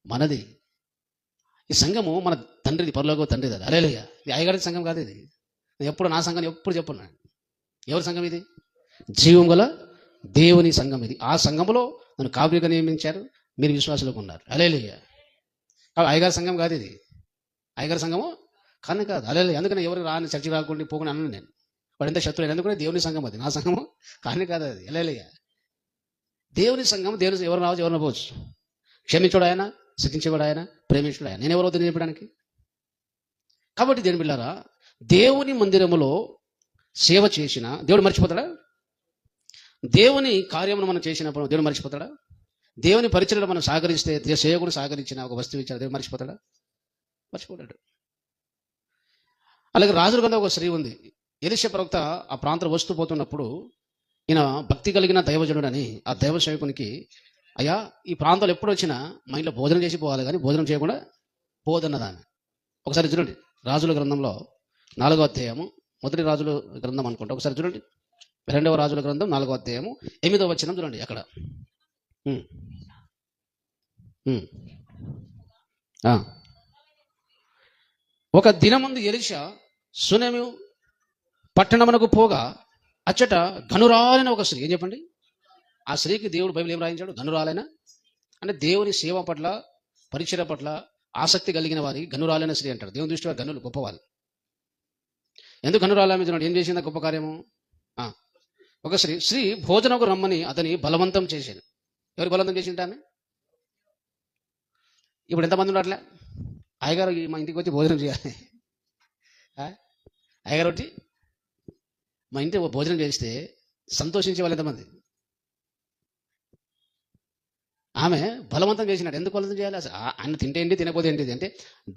మనది. ఈ సంఘము మన తండ్రిది, పరలోక తండ్రిది. అది హల్లెలూయా. ఇది అయ్యగారి సంఘం కాదు. ఇది నేను ఎప్పుడు నా సంఘాన్ని ఎప్పుడు చెప్పున్నాను. ఎవరి సంఘం ఇది? జీవం గల దేవుని సంఘం ఇది. ఆ సంఘంలో నన్ను కాపురిగా నియమించారు. మీరు విశ్వాసులకు ఉన్నారు. హల్లెలూయా. అయ్యగారి సంఘం కాదు ఇది. అయ్యగారి సంఘము కానీ కాదు. హల్లెలూయా. అందుకని ఎవరు రాని చర్చి రాకుండా పోకుండా అన్నాను నేను. వాడు ఎంత శత్రువు ఎందుకంటే దేవుని సంఘం అది. నా సంఘము కానీ కాదు అది. హల్లెలూయా. దేవుని సంఘం, దేవుని ఎవరు రావచ్చు, ఎవరు పోవచ్చు. క్షమించుడు ఆయన, శిక్షించేవాడు ఆయన, ప్రేమించుడు ఆయన. నేను ఎవరో తెలియడానికి. కాబట్టి దేని బిడ్డారా, దేవుని మందిరములో సేవ చేసిన దేవుడు మర్చిపోతాడా? దేవుని కార్యమును మనం చేసినప్పుడు దేవుడు మర్చిపోతాడా? దేవుని పరిచయలో మనం సహకరిస్తే, సేవకుడు సహకరించిన ఒక వస్తువు ఇచ్చాడు, దేవుడు మర్చిపోతాడా? మర్చిపోతాడు. అలాగే రాజుల కింద ఒక స్త్రీ ఉంది. ఎలీషా ప్రవక్త ఆ ప్రాంతం వస్తూ పోతున్నప్పుడు, ఈయన భక్తి కలిగిన దైవజనుడని ఆ దైవ సేవకునికి, అయ్యా ఈ ప్రాంతాలు ఎప్పుడు వచ్చినా మా ఇంట్లో భోజనం చేసి పోవాలి, కానీ భోజనం చేయకుండా పోదన్నదాన్ని. ఒకసారి చూడండి రాజుల గ్రంథంలో 4వ అధ్యాయము, మొదటి రాజుల గ్రంథం అనుకుంటా. ఒకసారి చూడండి 2వ రాజుల గ్రంథం 4వ అధ్యాయము 8వ వచనం చూడండి. అక్కడ ఒక దినముందు ఎలీషా సునేము పట్టణమునకు పోగా, అచ్చట గనురాలైన ఒక స్త్రీ. ఏం చెప్పండి? ఆ స్త్రీకి దేవుడు బైబిల్ ఏం రాయించాడు? గనురాలైన అంటే దేవుని సేవ పట్ల, పరిచయ పట్ల ఆసక్తి కలిగిన వారికి గనురాలైన స్త్రీ అంటారు. దేవుని దృష్టిలో గనులు గొప్పవాళ్ళు. ఎందుకు గనురాలైన చూడండి, ఏం చేసిందా గొప్ప కార్యము? ఒక స్త్రీ భోజనకు రమ్మని అతని బలవంతం చేసింది. ఎవరు బలవంతం చేసింది? ఆమె. ఇప్పుడు ఎంతమంది ఉండట్లే? అయ్యగారు మా ఇంటికి వచ్చి భోజనం చేయాలి. అయ్యగారు వచ్చి మా ఇంటి భోజనం చేస్తే సంతోషించే వాళ్ళు ఎంతమంది? ఆమె బలవంతం చేసినట్టు. ఎందుకు బలవంతం చేయాలి? ఆయన తింటే ఏంటి, తినకపోతే ఏంటిది అంటే,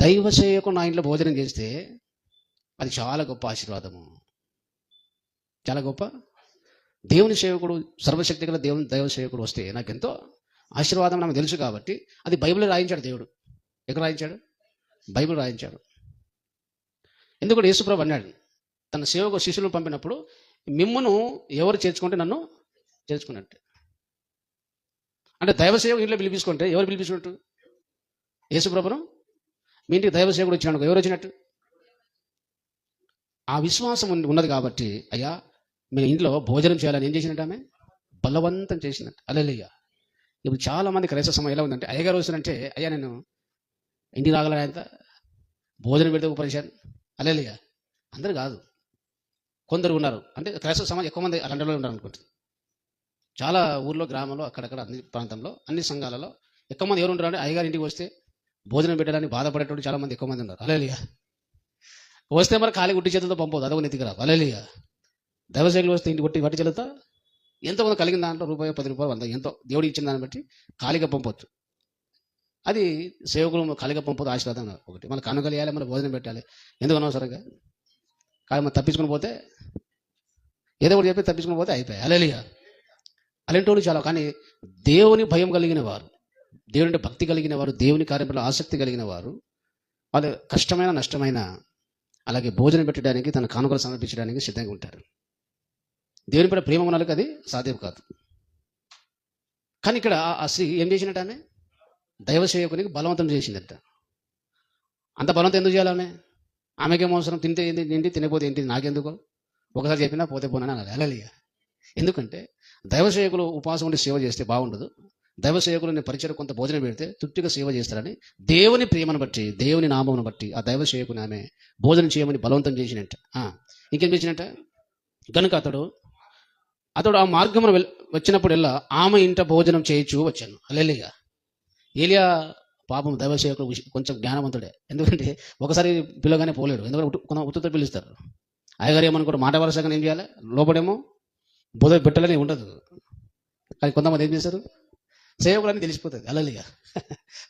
దైవ సేవకుడు నా ఇంట్లో భోజనం చేస్తే అది చాలా గొప్ప ఆశీర్వాదము, చాలా గొప్ప. దేవుని సేవకుడు, సర్వశక్తి గల దేవుని దైవ సేవకుడు వస్తే నాకెంతో ఆశీర్వాదం నాకు తెలుసు. కాబట్టి అది బైబిల్ రాయించాడు దేవుడు. ఎక్కడ రాయించాడు? బైబిల్ రాయించాడు. ఎందుకంటే యేసుప్రభు అన్నాడు తన సేవకు శిష్యులను పంపినప్పుడు, మిమ్మును ఎవరు చేర్చుకుంటే నన్ను చేర్చుకున్నట్టు. అంటే దైవ సేవకు ఇంట్లో పిలిపించుకుంటే ఎవరు పిలిపించుకున్నట్టు? యేసుప్రభును. మీ ఇంటికి దైవ సేవకుడు వచ్చినాడు, ఎవరు వచ్చినట్టు? ఆ విశ్వాసం ఉన్నది కాబట్టి, అయ్యా మీ ఇంట్లో భోజనం చేయాలని ఏం చేసినట్టు? ఆమె బలవంతం చేసినట్టు. హల్లెలూయా. ఇప్పుడు చాలా మంది క్రైస్తవ సమయం ఎలా ఉందంటే, అయ్యగారు వస్తానంటే, అయ్యా నేను ఇంటికి రాగలను, ఆయన భోజనం పెడితే ఉపరిశాను. హల్లెలూయా. అందరు కాదు, కొందరు ఉన్నారు. అంటే క్రైస్తవ సమాజం ఎక్కువ మంది అలాంటి ఉన్నారు అనుకుంటుంది. చాలా ఊర్లో, గ్రామంలో, అక్కడక్కడ అన్ని ప్రాంతంలో, అన్ని సంఘాలలో ఎక్కువ మంది ఎవరు ఉంటారు అంటే, అయ్యగారు ఇంటికి వస్తే భోజనం పెట్టడానికి బాధపడేటప్పుడు చాలా మంది ఎక్కువ మంది ఉన్నారు. హల్లెలూయా. వస్తే మరి ఖాళీ గుట్టి చేతులతో పంపదు, అదొక నెత్తికి రాదు. హల్లెలూయా. దైవశైలి వస్తే ఇంటి వట్టి చేతులతో ఎంతో కొంత కలిగిన దాంట్లో రూపాయి, 10 రూపాయలు, 100 ఎంతో దేవుడు ఇచ్చిన దాన్ని బట్టి ఖాళీగా పంపొచ్చు. అది సేవకులు ఖాళీగా పంపదు, ఆశీర్వాదం ఒకటి. మన కనుగలియాలి, మన భోజనం పెట్టాలి. ఎందుకు అనవసరంగా? కానీ మనం తప్పించుకుని పోతే, ఏదో ఒకటి చెప్పి తప్పించుకుని పోతే అయిపోయాయి. హల్లెలూయా. అలాంటి వాళ్ళు చాలా. కానీ దేవుని భయం కలిగిన వారు, దేవుని భక్తి కలిగిన వారు, దేవుని కార్యంలో ఆసక్తి కలిగిన వారు, వాళ్ళు కష్టమైన నష్టమైన అలాగే భోజనం పెట్టడానికి, తన కానుకలు సమర్పించడానికి సిద్ధంగా ఉంటారు. దేవుని పట్ల ప్రేమ ఉన్న వాళ్ళకి అది సాధ్యం కాదు. కానీ ఇక్కడ ఆ స్త్రీ ఏం చేసినట్టు ఆమె దైవ సేవకునికి బలవంతం చేసిందట. అంత బలవంతం ఎందుకు చేయాలి? ఆమెకేం అవసరం? తింటే ఏంటి, తినకపోతే ఏంటి, నాకెందుకు? ఒకసారి చెప్పినా పోతే పోనని అనాలి. హల్లెలూయా. ఎందుకంటే దైవ సేవకులు ఉపవాసం ఉండి సేవ చేస్తే బాగుండదు. దైవ సేవకులు పరిచయం కొంత భోజనం పెడితే తృప్తిగా సేవ చేస్తారని దేవుని ప్రేమను బట్టి, దేవుని నామమును బట్టి ఆ దైవ సేవకుని ఆమె భోజనం చేయమని బలవంతం చేసినట్ట. ఇంకేం చేసినట్ట? కనుక అతడు ఆ మార్గమును వచ్చినప్పుడల్లా ఆమె ఇంట భోజనం చేయొచ్చు వచ్చాను. హల్లెలూయా. ఏలియా పాపం దైవ సేవకులు కొంచెం జ్ఞానవంతుడే. ఎందుకంటే ఒకసారి పిల్లగానే పోలేడు. ఎందుకంటే ఉత్తుతో పిలుస్తారు. అయ్యగారు ఏమని కూడా మాట వరుసగా ఏం చేయాలి? లోపడేమో బోధ పెట్టాలని ఉండదు. కానీ కొంతమంది ఏం చేస్తారు? సేవకులని తెలిసిపోతుంది. హల్లెలూయా.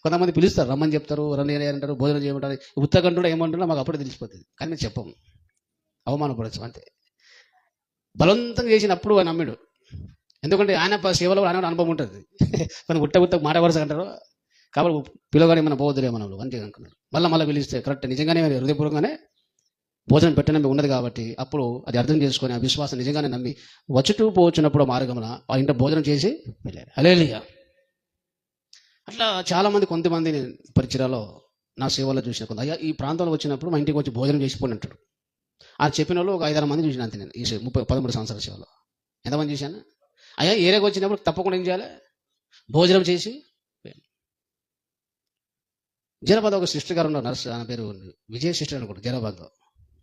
కొంతమంది పిలుస్తారు, రమ్మని చెప్తారు, రన్నీ అంటారు, భోజనం చేయమంటారు. ఉత్తగంటున్నా ఏమంటున్నా మాకు అప్పుడే తెలిసిపోతుంది. కానీ మేము చెప్పము, అవమానపడచ్చు అంతే. బలవంతం చేసినప్పుడు ఆయన నమ్మిడు. ఎందుకంటే ఆయన సేవలో ఆయన అనుభవం ఉంటుంది. మనం ఉట్ట మాట వరుస అంటారు కాబట్టి పిల్లగానే మనం పోవద్దులే మనం అంతే అనుకున్నాడు. మళ్ళీ పిలిస్తే కరెక్ట్ నిజంగానే హృదయపూర్వకంగానే భోజనం పెట్టడం ఉన్నది కాబట్టి అప్పుడు అది అర్థం చేసుకొని ఆ విశ్వాసం నిజంగానే నమ్మి వచ్చుటూ పోవచ్చున్నప్పుడు మార్గమున ఆ ఇంట భోజనం చేసి వెళ్ళారు. హల్లెలూయా. అట్లా చాలామంది కొంతమంది పరిచయాల్లో నా సేవలో చూసిన కొంత అయ్యా ఈ ప్రాంతంలో వచ్చినప్పుడు మా ఇంటికి వచ్చి భోజనం చేసిపోయి అంటాడు. ఆ చెప్పిన వాళ్ళు ఒక 5-6 మంది చూసిన అంతే. నేను ఈ 13 సంవత్సరాల సేవలో ఎంతమంది చూశాను? అయ్యా ఏరియాకి వచ్చినప్పుడు తప్పకుండా ఏం చేయాలి? భోజనం చేసి. జైరాబాద్ ఒక సిస్టర్ గారు ఉన్నారు, నర్స్, ఆయన పేరు విజయ సిస్టర్ అనుకుంటారు. జైరాబాద్లో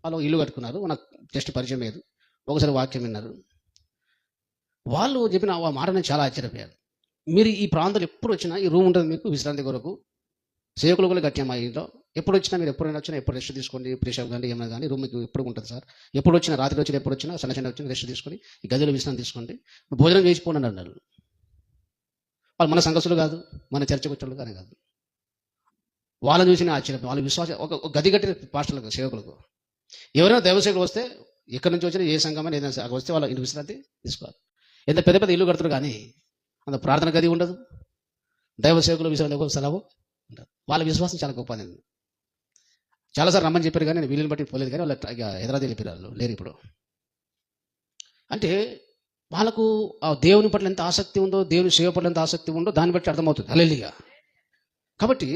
వాళ్ళు ఇల్లు కట్టుకున్నారు. నాకు జస్ట్ పరిచయం లేదు. ఒకసారి వాక్యం విన్నారు. వాళ్ళు చెప్పిన ఆ మాట నేను చాలా ఆశ్చర్యపోయాను. మీరు ఈ ప్రాంతాలు ఎప్పుడు వచ్చినా ఈ రూమ్ ఉంటుంది మీకు విశ్రాంతి కొరకు. సేవకులు కూడా కట్టాం మా ఇంట్లో. ఎప్పుడు వచ్చినా మీరు ఎప్పుడైనా వచ్చినా ఎప్పుడు రెస్ట్ తీసుకోండి, ప్రెషర్ కానీ ఏమైనా కానీ రూమ్ మీకు ఎప్పుడు ఉంటుంది సార్. ఎప్పుడు వచ్చినా రాత్రి వచ్చినా ఎప్పుడు వచ్చినా చిన్న వచ్చినా రెస్ట్ తీసుకొని ఈ గదిలో విశ్రాంతి తీసుకోండి, భోజనం చేసిపోండి అన్నారు. వాళ్ళు మన సంఘస్థులు కాదు, మన చర్చకు వచ్చేవాళ్ళు కానీ కాదు. వాళ్ళని చూసిన ఆశ్చర్యం. వాళ్ళ విశ్వాసం ఒక గది కట్టిన పాస్టర్లకు, సేవకులకు. ఎవరైనా దైవసేవకులు వస్తే ఎక్కడి నుంచి వచ్చినా ఏ సంఘమని ఏదైనా వస్తే వాళ్ళ ఇంటి విశ్రాంతి తీసుకోవాలి. ఎంత పెద్ద పెద్ద ఇల్లు కడుతున్నారు కానీ అంత ప్రార్థన గది ఉండదు, దైవ సేవకులు విశ్రాంతి సెలవు ఉండదు. వాళ్ళ విశ్వాసం చాలా గొప్పది. చాలాసార్లు రమ్మని చెప్పారు కానీ నేను వీళ్ళని బట్టి పోలేదు కానీ వాళ్ళు హైదరాబాద్ వెళ్ళిపోయారు, లేరు ఇప్పుడు. అంటే వాళ్ళకు ఆ దేవుని పట్ల ఎంత ఆసక్తి ఉందో, దేవుని సేవ పట్ల ఎంత ఆసక్తి ఉందో దాన్ని బట్టి అర్థమవుతుంది. హల్లెలూయా. కాబట్టి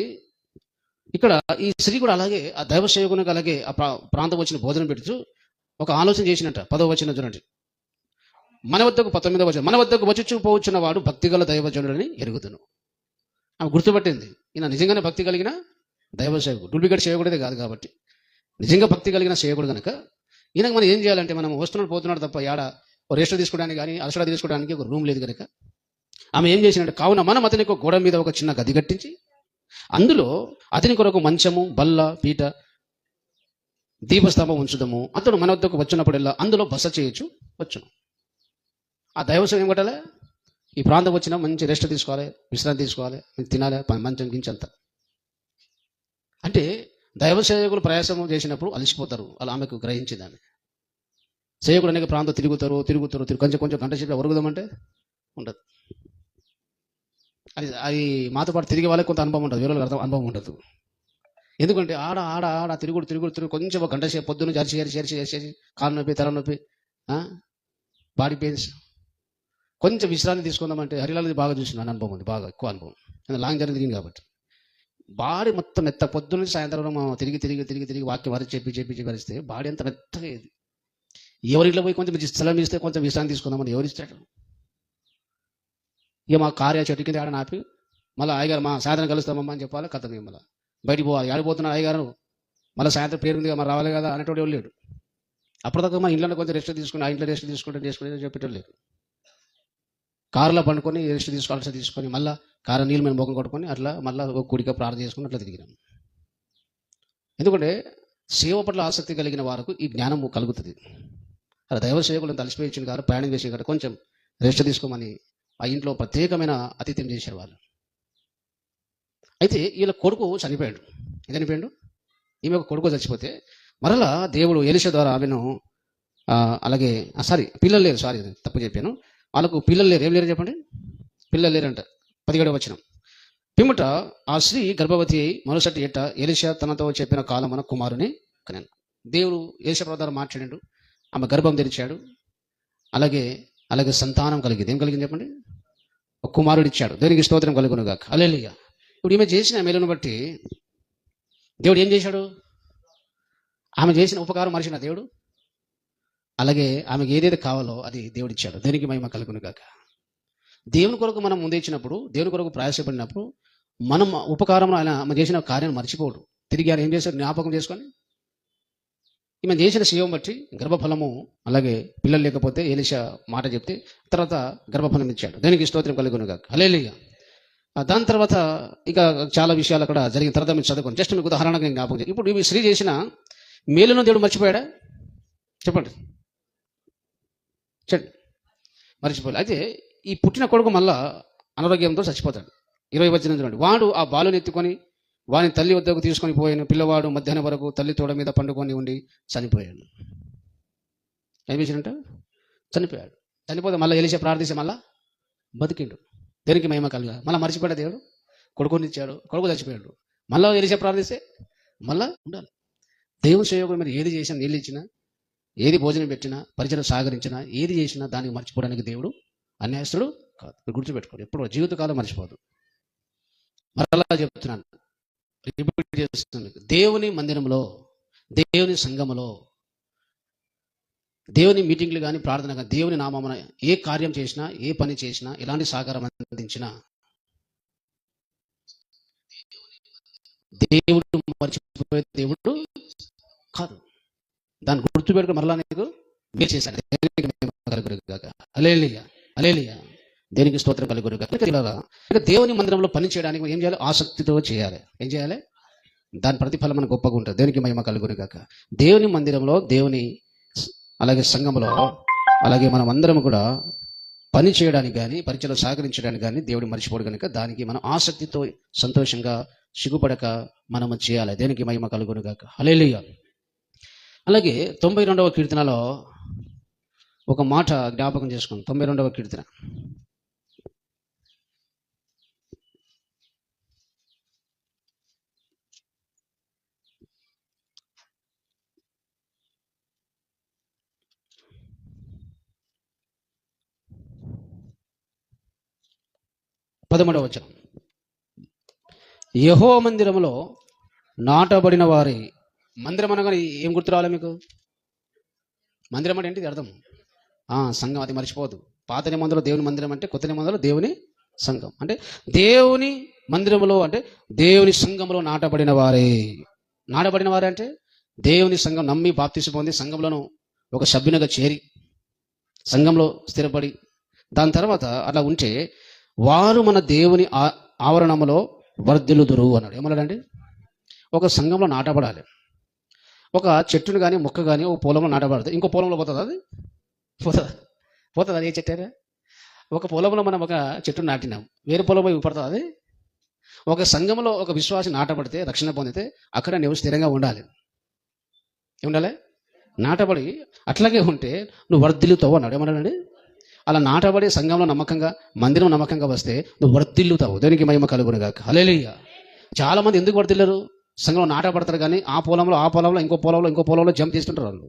ఇక్కడ ఈ స్త్రీ కూడా అలాగే ఆ దైవ సేవకునికి అలాగే ఆ ప్రాంతం వచ్చిన భోజనం పెడుతూ ఒక ఆలోచన చేసినట్ట. 10వ వచనం చూడండి. మన వద్దకు 19వ వచనం, మన వద్దకు వచ్చి పోవచ్చున్న వాడు భక్తిగల దైవజనుడని ఎరుగుదును. ఆమె గుర్తుపట్టింది, ఈయన నిజంగానే భక్తి కలిగిన దైవ సేవకుడు, డూప్లికేట్ సేవకుడే కాదు కాబట్టి నిజంగా భక్తి కలిగిన సేవకుడు కనుక ఈయనకు మనం ఏం చేయాలంటే మనం వస్తున్నాడు పోతున్నాడు తప్ప యాడ రెస్ట్ తీసుకోవడానికి కానీ అలసట తీసుకోవడానికి ఒక రూమ్ లేదు కనుక ఆమె ఏం చేసినట్టు కావున మనం అతనికి ఒక గోడ మీద ఒక చిన్న గది కట్టించి అందులో అతని కొరకు మంచము, బల్ల, పీట, దీపస్తంభం ఉంచుదాము. అతడు మన వద్దకు వచ్చినప్పుడల్లా అందులో బస చేయొచ్చు వచ్చును. ఆ దైవసం ఏం కొట్టాలి? ఈ ప్రాంతం వచ్చినా మంచి రెస్ట్ తీసుకోవాలి, విశ్రాంతి తీసుకోవాలి, తినాలి, మంచం గించంతా. అంటే దైవ సేవకులు ప్రయాసం చేసినప్పుడు అలసిపోతారు. అలా ఆమెకు గ్రహించిందాన్ని. సేవకుడు అనేక ప్రాంతం తిరుగుతారు కొంచెం గంట సేపు ఒరుగుదామంటే ఉండదు. అది మాతో పాటు తిరిగే వాళ్ళకి కొంత అనుభవం ఉంటుంది, వేరే అనుభవం ఉండదు. ఎందుకంటే ఆడ తిరుగుడు కొంచెం ఒక గంట సేపు పొద్దున్న చేసి కాలు నొప్పి, తల నొప్పి, బాడీ పెయిన్స్, కొంచెం విశ్రాంతి తీసుకుందామంటే హరిలాలది బాగా చూసిన అనుభవం ఉంది, బాగా ఎక్కువ అనుభవం. లాంగ్ జర్నీ తిరిగింది కాబట్టి బాడీ మొత్తం మెత్త. పొద్దున్న సాయంత్రం తిరిగి వాక్యం వరకు చెప్పి వరిస్తే బాడీ అంత మెత్తగా అయ్యేది. ఎవరింట్లో పోయి కొంచెం స్థలం ఇస్తే కొంచెం విశ్రాంతి తీసుకుందామని ఎవరిస్తాడు? ఇక మా కార్య చెట్టు కింద ఆడ నాపి మళ్ళీ అయ్యగారు మా సాయంత్రం కలుస్తామమ్మా అని చెప్పాలి. కథ మేము మళ్ళీ బయటికి పోవాలి. ఆడిపోతున్నా అయ్యగారు మళ్ళీ సాయంత్రం పేరు ఉంది మరి రావాలి కదా అనేటోడు ఎవరు లేడు. అప్పటిదాకా మా ఇంట్లో కొంచెం రెస్ట్ తీసుకుని ఆ ఇంట్లో రెస్ట్ తీసుకుంటే చెప్పేటోళ్ళు లేరు. కారులో పండుకొని రెస్ట్ తీసుకొని మళ్ళీ కారు నీళ్ళు మేము ముఖం కొట్టుకొని అట్లా మళ్ళీ ఒక కుడిక ప్రార్థన చేసుకుని అట్లా తిరిగినాం. ఎందుకంటే సేవ పట్ల ఆసక్తి కలిగిన వారికి ఈ జ్ఞానం కలుగుతుంది. అలా దైవ సేవకులను తలసిపోయించిన గారు ప్రయాణం చేసిన గారు కొంచెం రెస్ట్ తీసుకోమని ఆ ఇంట్లో ప్రత్యేకమైన అతిథ్యం చేశారు వాళ్ళు. అయితే వీళ్ళ కొడుకు చనిపోయాడు. చనిపోయాడు. ఈమె ఒక కొడుకు చచ్చిపోతే మరలా దేవుడు ఎలీషా ద్వారా ఆమెను అలాగే పిల్లలు లేరు, తప్పు చెప్పాను. వాళ్ళకు పిల్లలు లేరు. ఏం లేరు చెప్పండి? పిల్లలు లేరంట. 17వ వచనం. పిమ్మట ఆ స్త్రీ గర్భవతి అయి మరుసటి ఏట ఎలీషా తనతో చెప్పిన కాలమున కుమారుని కనెను. దేవుడు ఎలీషా ద్వారా మాట్లాడాడు. ఆమె గర్భం తెరిచాడు. అలాగే అలాగే సంతానం కలిగింది. ఏం కలిగింది చెప్పండి? ఒక కుమారుడు ఇచ్చాడు. దేనికి స్తోత్రం కలుగును గాక. హల్లెలూయా. ఇప్పుడు ఈమె చేసిన మేలును బట్టి దేవుడు ఏం చేశాడు? ఆమె చేసిన ఉపకారం మరిచిన దేవుడు. అలాగే ఆమెకి ఏదైతే కావాలో అది దేవుడు ఇచ్చాడు. దేనికి మహిమ కలుగును గాక. దేవుని కొరకు మనం ముందే ఇచ్చినప్పుడు, దేవుని కొరకు ప్రయాసపడినప్పుడు మనం ఉపకారం ఆయన చేసిన కార్యం మర్చిపోడు. తిరిగి ఆయన ఏం చేశాడు? జ్ఞాపకం చేసుకొని ఈమె చేసిన సేవం బట్టి గర్భఫలము, అలాగే పిల్లలు లేకపోతే ఎలీషా మాట చెప్తే తర్వాత గర్భఫలం ఇచ్చాడు. దేనికి స్తోత్రం కలుగును గాక. హల్లెలూయా. దాని తర్వాత ఇక చాలా విషయాలు అక్కడ జరిగిన తర్వాత మీరు చదువుకోండి. జస్ట్ మీకు ఉదాహరణకు నేను జ్ఞాపకం చేయాలి. ఇప్పుడు ఈ స్త్రీ చేసిన మేలును దేవుడు మర్చిపోయాడా? చెప్పండి. చెప్పండి. మర్చిపోలే. అయితే ఈ పుట్టిన కొడుకు మళ్ళా అనారోగ్యంతో చచ్చిపోతాడు. 20 వచనం చూడండి. వాడు ఆ బాలుని ఎత్తుకొని వాని తల్లి వద్దకు తీసుకొని పోయిన పిల్లవాడు మధ్యాహ్నం వరకు తల్లి తోడ మీద పండుకొని ఉండి చనిపోయాడు. ఏం చేసినట్ట? చనిపోయాడు. చనిపోతే మళ్ళీ ఎలీషా ప్రార్థిస్తే మళ్ళా బతికిండు. దేనికి మహిమ కలుగా. మళ్ళీ మర్చిపోయాడు దేవుడు. కొడుకుని ఇచ్చాడు, కొడుకు చచ్చిపోయాడు. మళ్ళీ ఎలీషా ప్రార్థిస్తే మళ్ళా ఉండాలి. దేవుని సేవకుడు మీరు ఏది చేసినా, నీళ్ళు ఇచ్చినా, ఏది భోజనం పెట్టినా, పరిచయం సాగరించినా, ఏది చేసినా దానికి మర్చిపోవడానికి దేవుడు అన్యాయస్తుడు కాదు. గుర్తుపెట్టుకోండి. ఎప్పుడు జీవితకాలం మర్చిపోదు. మరలా చెప్తున్నాను, రిపీట్ చేస్తున్నాను. దేవుని మందిరంలో, దేవుని సంఘములో, దేవుని మీటింగ్లు కానీ, ప్రార్థన కానీ, దేవుని నామమున ఏ కార్యం చేసినా, ఏ పని చేసినా, ఎలాంటి సహకారం అందించినా దేవుడు మర్చిపోయే దేవుడు కాదు. దాన్ని గుర్తుపెట్టుకుని మరలా నీకు మీరు చేశాను. హల్లెలూయా. హల్లెలూయా. దేనికి స్తోత్రం కలుగును గాక. ఇక దేవుని మందిరంలో పని చేయడానికి ఏం చేయాలి? ఆసక్తితో చేయాలి. ఏం చేయాలి? దాని ప్రతిఫలం మనకు గొప్పగా ఉంటుంది. దేనికి మహిమ కలుగును గాక. దేవుని మందిరంలో, దేవుని అలాగే సంఘంలో, అలాగే మనం అందరం కూడా పని చేయడానికి కానీ, పరిచయం సహకరించడానికి కానీ దేవుడు మర్చిపోడు కనుక దానికి మనం ఆసక్తితో, సంతోషంగా, సిగ్గుపడక మనము చేయాలి. దేనికి మహిమ కలుగును గాక. హల్లెలూయా. అలాగే 92వ కీర్తనలో ఒక మాట జ్ఞాపకం చేసుకోండి. 92వ కీర్తన 13వ వచనం. యెహోవా మందిరములో నాటబడిన వారి. మందిరం అనగానే ఏం గుర్తు రావాలి మీకు? మందిరం అంటే ఏంటిది అర్థం? సంఘం. అది మర్చిపోదు. పాత నిబంధనలో దేవుని మందిరం అంటే, కొత్త నిబంధనలో దేవుని సంఘం అంటే, దేవుని మందిరములో అంటే దేవుని సంఘంలో నాటబడిన వారే. నాటబడిన వారే అంటే దేవుని సంఘం నమ్మి బాప్తిసం పొంది సంఘంలోనూ ఒక సభ్యునిగా చేరి సంఘంలో స్థిరపడి దాని తర్వాత అలా ఉంటే వారు మన దేవుని ఆవరణములో వర్ధిల్లుదురు అన్నాడు. ఏమన్నాడండి? ఒక సంఘంలో నాటబడాలి. ఒక చెట్టును కానీ, మొక్క కానీ ఒక పొలంలో నాటబడుతుంది. ఇంకో పొలంలో పోతుంది. అది పోతుంది. అది ఏ చెట్టు? ఒక పొలంలో మనం ఒక చెట్టును నాటినాం, వేరే పొలంలో పడుతుంది. అది ఒక సంఘంలో ఒక విశ్వాసి నాటబడితే, రక్షణ పొందితే అక్కడ నువ్వు స్థిరంగా ఉండాలి. ఉండాలి. నాటబడి అట్లాగే ఉంటే నువ్వు వర్ధిల్లుతావు అన్నాడు. ఏమన్నాడండి? అలా నాటబడి సంఘంలో నమ్మకంగా, మందిరం నమ్మకంగా వస్తే నువ్వు వర్ధిల్లుతావు. దేనికి మహిమ కలుగును గాక. హల్లెలూయా. చాలా మంది ఎందుకు వర్ధిల్లరు? సంఘంలో నాటబడతారు కానీ ఆ పొలంలో ఇంకో పొలంలో జంప్ చేస్తుంటారు. వాళ్ళు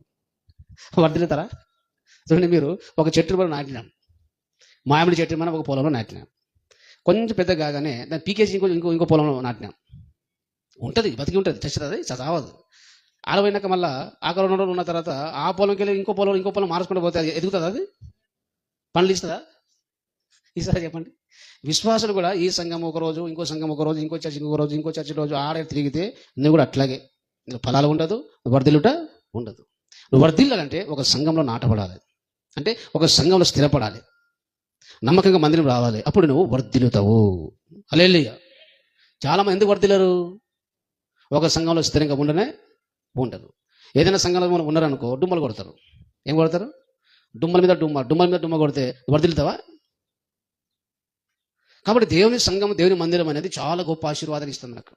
వర్ధిల్లుతారా? చూడండి, మీరు ఒక చెట్టు మనం నాటినాం, మామిడి చెట్టు మనం ఒక పొలంలో నాటినాం. కొంచెం పెద్ద కాగానే దాన్ని పీకేసి ఇంకో పొలంలో నాటినాం. ఉంటుంది, బతికి ఉంటుంది, చచ్చుతుంది, చదవదు. ఆడపోయినాక మళ్ళీ ఆకలి 2 రోజులు ఉన్న తర్వాత ఆ పొలంకి వెళ్ళి ఇంకో పొలం మార్చుకుంటూ పోతే అది ఎదుగుతుంది? అది పండ్లు ఇస్తుందా? ఇస్తారా చెప్పండి. విశ్వాసులు కూడా ఈ సంఘం ఒక రోజు, ఇంకో సంఘం ఒక రోజు, ఇంకో చర్చి రోజు ఆడే తిరిగితే నువ్వు కూడా అట్లాగే ఫలాలు ఉండదు, వర్ధిల్లుట ఉండదు. నువ్వు వర్ధిల్లాలంటే ఒక సంఘంలో నాటపడాలి, అంటే ఒక సంఘంలో స్థిరపడాలి, నమ్మకంగా మందిరం రావాలి. అప్పుడు నువ్వు వర్ధిల్లుతావు. హల్లెలూయా. చాలామంది ఎందుకు వర్ధిల్లరు? ఒక సంఘంలో స్థిరంగా ఉండదు. ఏదైనా సంఘంలో మనం ఉన్నారనుకో, డుమ్మలు కొడతారు. ఏం కొడతారు? డుమ్మల మీద డుమ్మ కొడితే వర్ధిల్లుతావా? కాబట్టి దేవుని సంఘం, దేవుని మందిరం అనేది చాలా గొప్ప ఆశీర్వాదాలు ఇస్తుంది మనకు.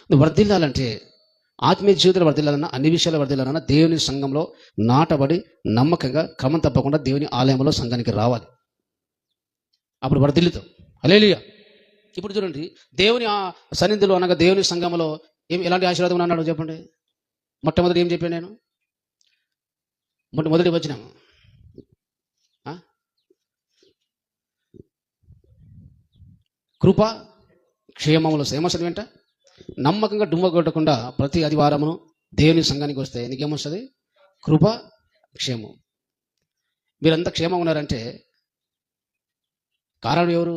నువ్వు వర్ధిల్లాలంటే, ఆత్మీయ జీవితంలో వర్ధిల్లాలన్నా, అన్ని విషయాలు వర్ధిల్లాలన్నా దేవుని సంఘంలో నాటబడి నమ్మకంగా క్రమం తప్పకుండా దేవుని ఆలయంలో సంఘానికి రావాలి. అప్పుడు వర్ధిల్లుతావు. హల్లెలూయా. ఇప్పుడు చూడండి, దేవుని సన్నిధిలో అనగా దేవుని సంఘంలో ఎలాంటి ఆశీర్వాదం అన్నాడు చెప్పండి. మొట్టమొదటి ఏం చెప్పాను నేను? మొదటి వచనం కృప క్షేమములు సేమస్తుంది వెంట నమ్మకంగా డుమ్మ కొట్టకుండా ప్రతి ఆదివారమును దేవుని సంఘానికి వస్తే నీకేమొస్తుంది? కృప క్షేమం. మీరంతా క్షేమంగా ఉన్నారంటే కారణం ఎవరు?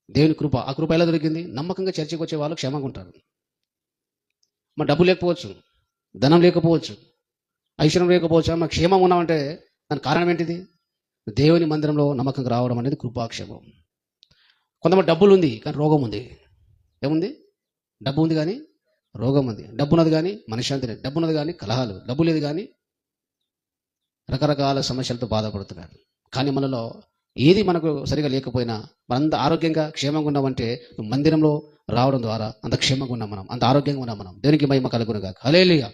దేవుని కృప. ఆ కృప ఎలా దొరికింది? నమ్మకంగా చర్చకు వచ్చే వాళ్ళు క్షేమంగా ఉంటారు. మా డబ్బు లేకపోవచ్చు, ధనం లేకపోవచ్చు, ఐశ్వర్యం లేకపోవచ్చు, మా క్షేమం ఉన్నామంటే దానికి కారణం ఏంటిది? దేవుని మందిరంలో నమ్మకంగా రావడం అనేది కృపాక్షేమం. కొంతమంది డబ్బులు ఉంది కానీ రోగం ఉంది. ఏముంది? డబ్బు ఉంది కానీ రోగం ఉంది. డబ్బు ఉన్నది కానీ మనశ్శాంతి లేదు. డబ్బు ఉన్నది కానీ కలహాలు. డబ్బు లేదు కానీ రకరకాల సమస్యలతో బాధపడుతున్నారు. కానీ మనలో ఏది మనకు సరిగా లేకపోయినా మనంత ఆరోగ్యంగా క్షేమంగా ఉన్నామంటే మందిరంలో రావడం ద్వారా అంత క్షేమంగా ఉన్నాం, మనం అంత ఆరోగ్యంగా ఉన్నాం. మనం దేవునికి మహిమ కలుగునుగాక. హల్లెలూయా.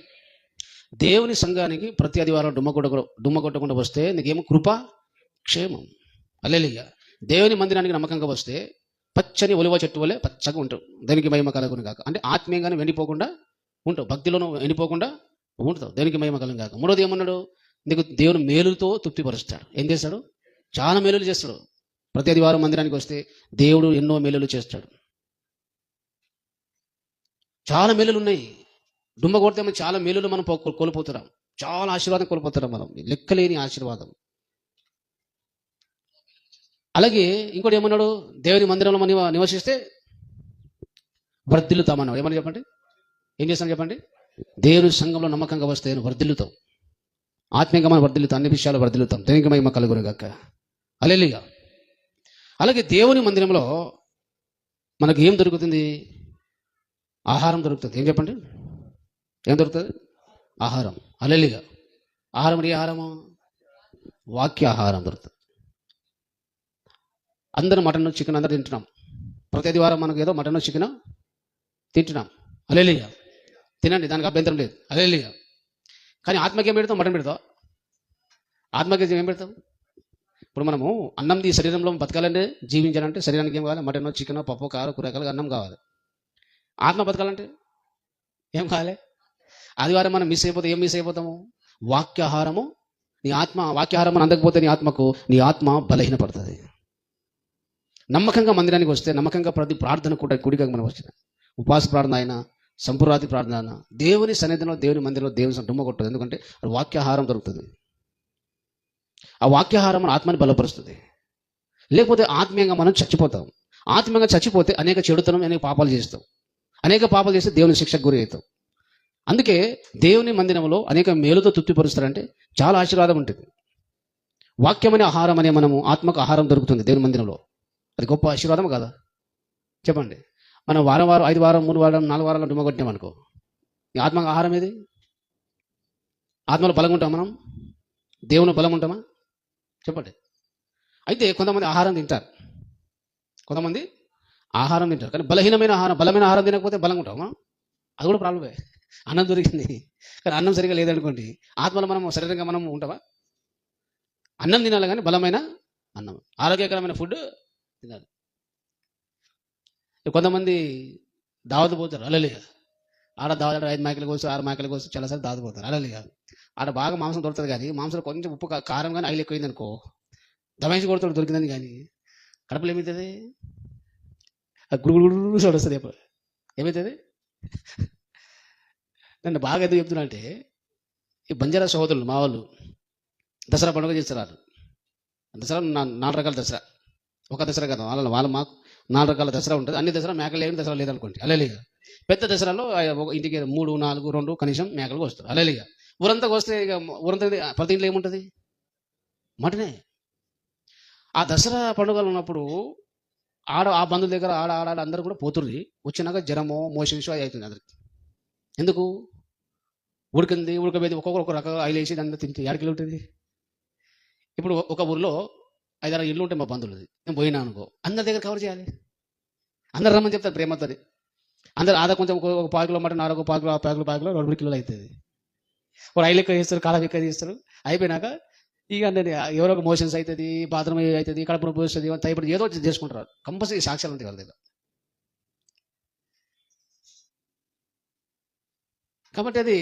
దేవుని సంఘానికి ప్రతి ఆదివారం డుమ్మ కొట్టకుండా వస్తే నీకేమో కృప క్షేమం. హల్లెలూయా. దేవుని మందిరానికి నమ్మకంగా వస్తే పచ్చని ఒలివ చెట్టు వలె పచ్చగా ఉంటావు. దేనికి మహిమ కలుగునుగాక. అంటే ఆత్మీయంగానే ఎండిపోకుండా ఉంటావు, భక్తిలోనూ ఎండిపోకుండా ఉంటావు. దేనికి మహిమ కలుగునుగాక. మూడోది ఏమన్నాడు? నీకు దేవుని మేలుతో తృప్తిపరుస్తాడు. ఏం చేస్తాడు? చాలా మేలులు చేస్తాడు. ప్రతి ఆదివారం మందిరానికి వస్తే దేవుడు ఎన్నో మేలులు చేస్తాడు. చాలా మేలులు ఉన్నాయి. డుమ్మ కొడితే మనం చాలా మేలులు మనం కోల్పోతున్నాం. చాలా ఆశీర్వాదం కోల్పోతున్నాం మనం, లెక్కలేని ఆశీర్వాదం. అలాగే ఇంకోటి ఏమన్నాడు? దేవుని మందిరంలో మనం నివసిస్తే వర్ధిల్లుతామన్నాడు. ఏమని చెప్పండి? ఏం చేస్తాను చెప్పండి? దేవుని సంఘంలో నమ్మకంగా వస్తే వర్ధిల్లుతాం, ఆత్మీయంగా మనం వర్ధిల్లుతాం, అన్ని విషయాలు వర్ధిల్లుతాం. దేవునికి మహిమ కలుగునుగాక. హల్లెలూయా. అలాగే దేవుని మందిరంలో మనకు ఏం దొరుకుతుంది? ఆహారం దొరుకుతుంది. ఏం చెప్పండి? ఏం దొరుకుతుంది? ఆహారం. హల్లెలూయా. ఆహారం ఏ ఆహారము? వాక్య ఆహారం దొరుకుతుంది. అందరూ మటన్ చికెన్ అందరూ తింటున్నాం. ప్రతి ఆదివారం మనకు ఏదో మటన్ చికెన్ తింటున్నాం. హల్లెలూయా. తినండి, దానికి అభ్యంతరం లేదు. హల్లెలూయా. కానీ ఆత్మకి ఏం పెడతాం? మటన్ పెడతాం. ఆత్మకి ఏం పెడతాం? ఇప్పుడు మనము అన్నం శరీరంలో బతకాలంటే, జీవించాలంటే శరీరానికి ఏం కావాలి? మటన్ చికెన్ పప్పు కారు కూరగాయలు అన్నం కావాలి. ఆత్మ బతకాలంటే ఏం కావాలి? ఆదివారం మనం మిస్ అయిపోతే ఏం మిస్ అయిపోతాము? వాక్యాహారము. నీ ఆత్మ వాక్యాహారం అందకపోతే నీ ఆత్మ బలహీనపడుతుంది. నమ్మకంగా మందిరానికి వస్తే, నమ్మకంగా ప్రతి ప్రార్థన కూడిగా మనం వచ్చిన ఉపవాస ప్రార్థన అయినా, సంపూర్ణాది ప్రార్థన అయినా, దేవుని సన్నిధిలో దేవుని మందిరంలో దేవుని డుమ్మ కొట్టదు. ఎందుకంటే వాక్యాహారం దొరుకుతుంది. ఆ వాక్యాహారం మన ఆత్మని బలపరుస్తుంది. లేకపోతే ఆత్మీయంగా మనం చచ్చిపోతాం. ఆత్మీయంగా చచ్చిపోతే అనేక చెడుతనం, అనేక పాపాలు చేస్తాం. అనేక పాపాలు చేస్తే దేవుని శిక్షకు గురి అవుతాం. అందుకే దేవుని మందిరంలో అనేక మేలుతో తృప్తిపరుస్తారంటే చాలా ఆశీర్వాదం ఉంటుంది. వాక్యం అనే ఆహారం అనే మనము ఆత్మకు ఆహారం దొరుకుతుంది దేవుని మందిరంలో. అది గొప్ప ఆశీర్వాదం కదా? చెప్పండి. మనం వారం 5 వారం 3 వారం 4 వారాలు డుమ్మ కొట్టామనుకో, ఈ ఆత్మకు ఆహారం ఏది? ఆత్మలో బలంగా ఉంటాం మనం? దేవుని బలం ఉంటామా? చెప్పండి. అయితే కొంతమంది ఆహారం తింటారు, కొంతమంది ఆహారం తింటారు, కానీ బలమైన ఆహారం తినకపోతే బలంగా ఉంటామా? అది కూడా ప్రాబ్లమే. అన్నం దొరికింది కానీ అన్నం సరిగా లేదనుకోండి, ఆత్మలో మనం శరీరంగా మనం ఉంటామా? అన్నం తినాలి కానీ బలమైన అన్నం, ఆరోగ్యకరమైన ఫుడ్ తినాలి. కొంతమంది దావత్ పోతారు. హల్లెలూయా. ఆడ దావత్ 5 మేకలు కోసి 6 మేకలు కోసి చాలాసార్లు దావత్ పోతారు. హల్లెలూయా. ఆడ బాగా మాంసం దొరుకుతుంది కానీ మాంసం కొంచెం ఉప్పు కారం కానీ ఆయిల్ ఎక్కువైంది అనుకో, దమేసి కొడుతాడు దొరికిందని. కానీ కడుపులో ఏమవుతుంది? గుడుగుడు సౌండ్ వస్తుంది. ఏమవుతుంది? నన్ను బాగా ఎందుకు చెప్తున్నా అంటే, ఈ బంజారా సహోదరులు మా వాళ్ళు దసరా పండుగ చేస్తారు. దసరా 4 రకాల దసరా, ఒక దసరా కదా వాళ్ళు మాకు 4 రకాల దసరా ఉంటుంది. అన్ని దసరా మేకలు లేని దసరా లేదనుకోండి. హల్లెలూయా. పెద్ద దసరాలో ఇంటికి 3, 4, 2 కనీసం మేకలు వస్తారు. హల్లెలూయా. ఊరంతా వస్తే ఇక ఊరంతా ప్రతి ఇంట్లో ఏముంటుంది? మటనే. ఆ దసరా పండుగలు ఉన్నప్పుడు ఆ బంధువుల దగ్గర ఆడ అందరూ కూడా పోతుర్రి. వచ్చినాక జ్వరమో మోషన్స్ అది అవుతుంది అందరికి. ఎందుకు? ఉడకబేది ఒక్కొక్క రకంగా ఆయిల్ వేసి దాన్ని తింటే ఎక్కడికి ఉంటుంది. ఇప్పుడు ఒక ఊరిలో 5-6 ఇళ్ళు ఉంటాయి మా బంధువులది. నేను పోయినా అనుకో, అందరి దగ్గర కవర్ చేయాలి. అందరు రమ్మని చెప్తారు ప్రేమతో. అందరు ఆదా కొంచెం ఒక పాకులో మటన్, ఆరొక పాకులో 2 కిలోలు అవుతుంది. ఒక ఆయిల్ ఎక్కువ చేస్తారు, కాలం ఎక్కువ చేస్తారు. అయిపోయినాక ఇక నేను ఎవరో ఒక మోషన్స్ అవుతుంది, బాత్రూమ్ అవుతుంది, కడుపు నొప్పి వస్తుంది, తైపడి ఏదో చేసుకుంటారు. కంపల్సరీ సాక్ష్యాలు ఉంటాయి వాళ్ళ దగ్గర. కాబట్టి అది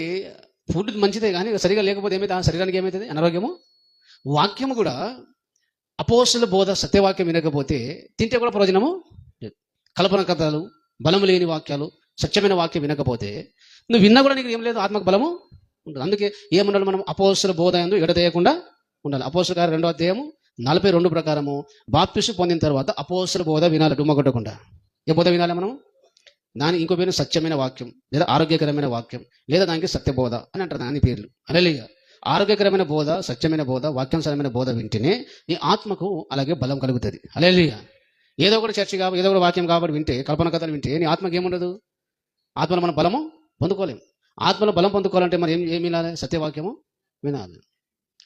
ఫుడ్ మంచిదే కానీ సరిగా లేకపోతే ఏమైతే ఆ శరీరానికి ఏమవుతుంది? అనారోగ్యము. వాక్యము కూడా అపోస్తుల బోధ సత్యవాక్యం వినకపోతే తింటే కూడా ప్రయోజనము లేదు. కల్పన కథలు, బలము లేని వాక్యాలు, సత్యమైన వాక్యం వినకపోతే నువ్వు విన్నా కూడా నీకు ఏం లేదు, ఆత్మకు బలము ఉంటుంది. అందుకే ఏముండాలి, మనం అపోస్తల బోధ యందు ఎడతేయకుండా ఉండాలి. అపోస్తల కార్యం 2వ అధ్యాయము 42 ప్రకారము బాప్తిస్మం పొందిన తర్వాత అపోస్తల బోధ వినాలి, డుమ్మగొట్టకుండా. ఏ బోధ వినాలి మనం? దాని ఇంకో పేరు సత్యమైన వాక్యం, లేదా ఆరోగ్యకరమైన వాక్యం, లేదా దానికి సత్యబోధ అని అంటారు దాని పేర్లు. హల్లెలూయా. ఆరోగ్యకరమైన బోధ, సత్యమైన బోధ, వాక్యానుసారమైన బోధ వింటేనే నీ ఆత్మకు అలాగే బలం కలుగుతుంది. హల్లెలూయా. ఏదో ఒకటి చర్చ కాబట్టి, ఏదో ఒకటి వాక్యం కాబట్టి వింటే, కల్పన కథలు వింటే నీ ఆత్మకి ఏముండదు, ఆత్మలో మనం బలము పొందుకోలేము. ఆత్మలో బలం పొందుకోవాలంటే మరి ఏం వినాలి? సత్యవాక్యము వినాలి.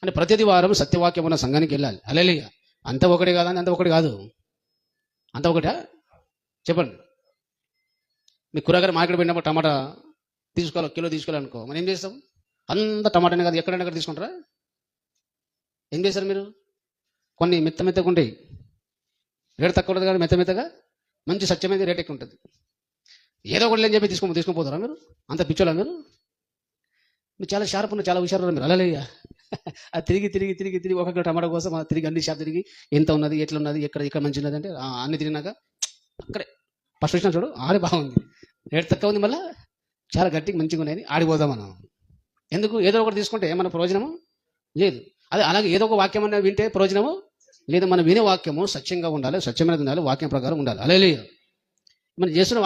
అంటే ప్రతి వారం సత్యవాక్యం ఉన్న సంఘానికి వెళ్ళాలి. హల్లెలూయా. అంత ఒకటి కాదా? అంత ఒకటి కాదు, అంత ఒకటా? చెప్పండి. మీ కూరగాయలు మార్కెట్ పోయినప్పుడు టమాటా తీసుకోవాలి, కిలో తీసుకోవాలనుకో, మనం ఏం చేస్తాం? అంత టమాటానే కాదు, ఎక్కడైనా అక్కడ తీసుకుంటారా? ఏం చేస్తారు మీరు? కొన్ని మెత్తగా ఉంటాయి, రేటు తక్కువ ఉంటుంది, కానీ మెత్తగా మంచి సత్యమైన రేట్ ఎక్కువ ఉంటుంది. ఏదో ఒకటి లేని చెప్పి తీసుకొని పోతారా మీరు? అంత పిచ్చోలా మీరు? మీరు చాలా షార్ప్ ఉన్నారు, చాలా హుషారు మీరు. అలలేయ్యా. అది తిరిగి ఒక కిలో టమాటా కోసం తిరిగి అన్ని షాప్ తిరిగి ఎంత ఉన్నది, ఎట్లా ఉన్నది, ఇక్కడ మంచి ఉన్నది అంటే అన్ని తిరిగినాక అక్కడే ఫస్ట్ వచ్చిన చూడు ఆడి బాగుంది, రేటు తక్కువ ఉంది, మళ్ళీ చాలా గట్టిగా మంచిగా ఉన్నాయని ఆడిపోదాం మనం. ఎందుకు? ఏదో ఒకటి తీసుకుంటే మన ప్రయోజనము లేదు. అదే అలాగే ఏదో ఒక వాక్యం అనేది వింటే ప్రయోజనము లేదు. మనం వినే వాక్యము సత్యంగా ఉండాలి, సత్యమైనది ఉండాలి, వాక్యం ప్రకారం ఉండాలి. హల్లెలూయా. మనం చేస్తున్న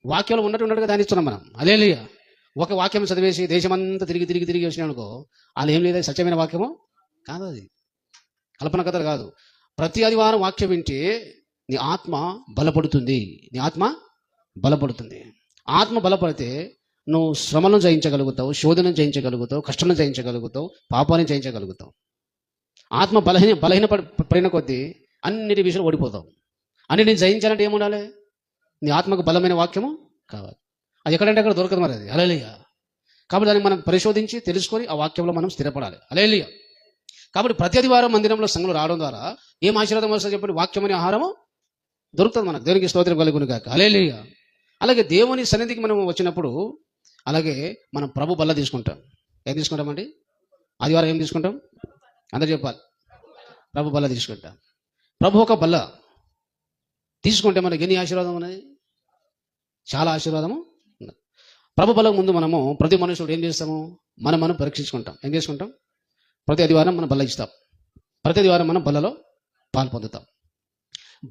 వాక్యంలో ఉన్నట్టుగా దాన్ని ఇస్తున్నాం మనం. హల్లెలూయా. ఒక వాక్యం చదివేసి దేశమంతా తిరిగి వచ్చినాం అనుకో, వాళ్ళు ఏం లేదు, సత్యమైన వాక్యము కాదు, అది కల్పన కథలు కాదు. ప్రతి ఆదివారం వాక్యం వింటే నీ ఆత్మ బలపడుతుంది. నీ ఆత్మ బలపడుతుంది. ఆత్మ బలపడితే నువ్వు శ్రమలను జయించగలుగుతావు, శోధనను జయించగలుగుతావు, కష్టాలను జయించగలుగుతావు, పాపాన్ని జయించగలుగుతావు. ఆత్మ బలహీన పడిన కొద్దీ అన్నిటి విషయాలు ఓడిపోతావు. అన్నిటిని జయించాలంటే ఏముండాలి? నీ ఆత్మకు బలమైన వాక్యము కావాలి. అది ఎక్కడంటే అక్కడ దొరకదు మరి, అది. హల్లెలూయా. కాబట్టి దాన్ని మనం పరిశోధించి తెలుసుకొని ఆ వాక్యంలో మనం స్థిరపడాలి. హల్లెలూయా. కాబట్టి ప్రతి ఆదివారం మందిరంలో సంఘంలో రావడం ద్వారా ఏం ఆశీర్వాదం వస్తుందో చెప్పండి? వాక్యం అనే ఆహారము దొరుకుతుంది మనకు. దేవునికి స్తోత్రం కలుగును గాక. హల్లెలూయా. అలాగే దేవుని సన్నిధికి మనం వచ్చినప్పుడు అలాగే మనం ప్రభు బల్ల తీసుకుంటాం. ఏం తీసుకుంటామండి? ఆదివారం ఏం తీసుకుంటాం? అందరు చెప్పాలి. ప్రభు బల్ల తీసుకుంటాం. ప్రభు ఒక బల్ల తీసుకుంటే మనకి ఎన్ని ఆశీర్వాదం ఉన్నది? చాలా ఆశీర్వాదము ఉన్నది. ప్రభు బలం ముందు మనము ప్రతి మనుషుడు ఏం చేస్తాము? మనం పరీక్షించుకుంటాం. ఏం చేసుకుంటాం? ప్రతి ఆదివారం మనం బల్ల ఇస్తాం. ప్రతి ఆదివారం మనం బల్లలో పాలు పొందుతాం.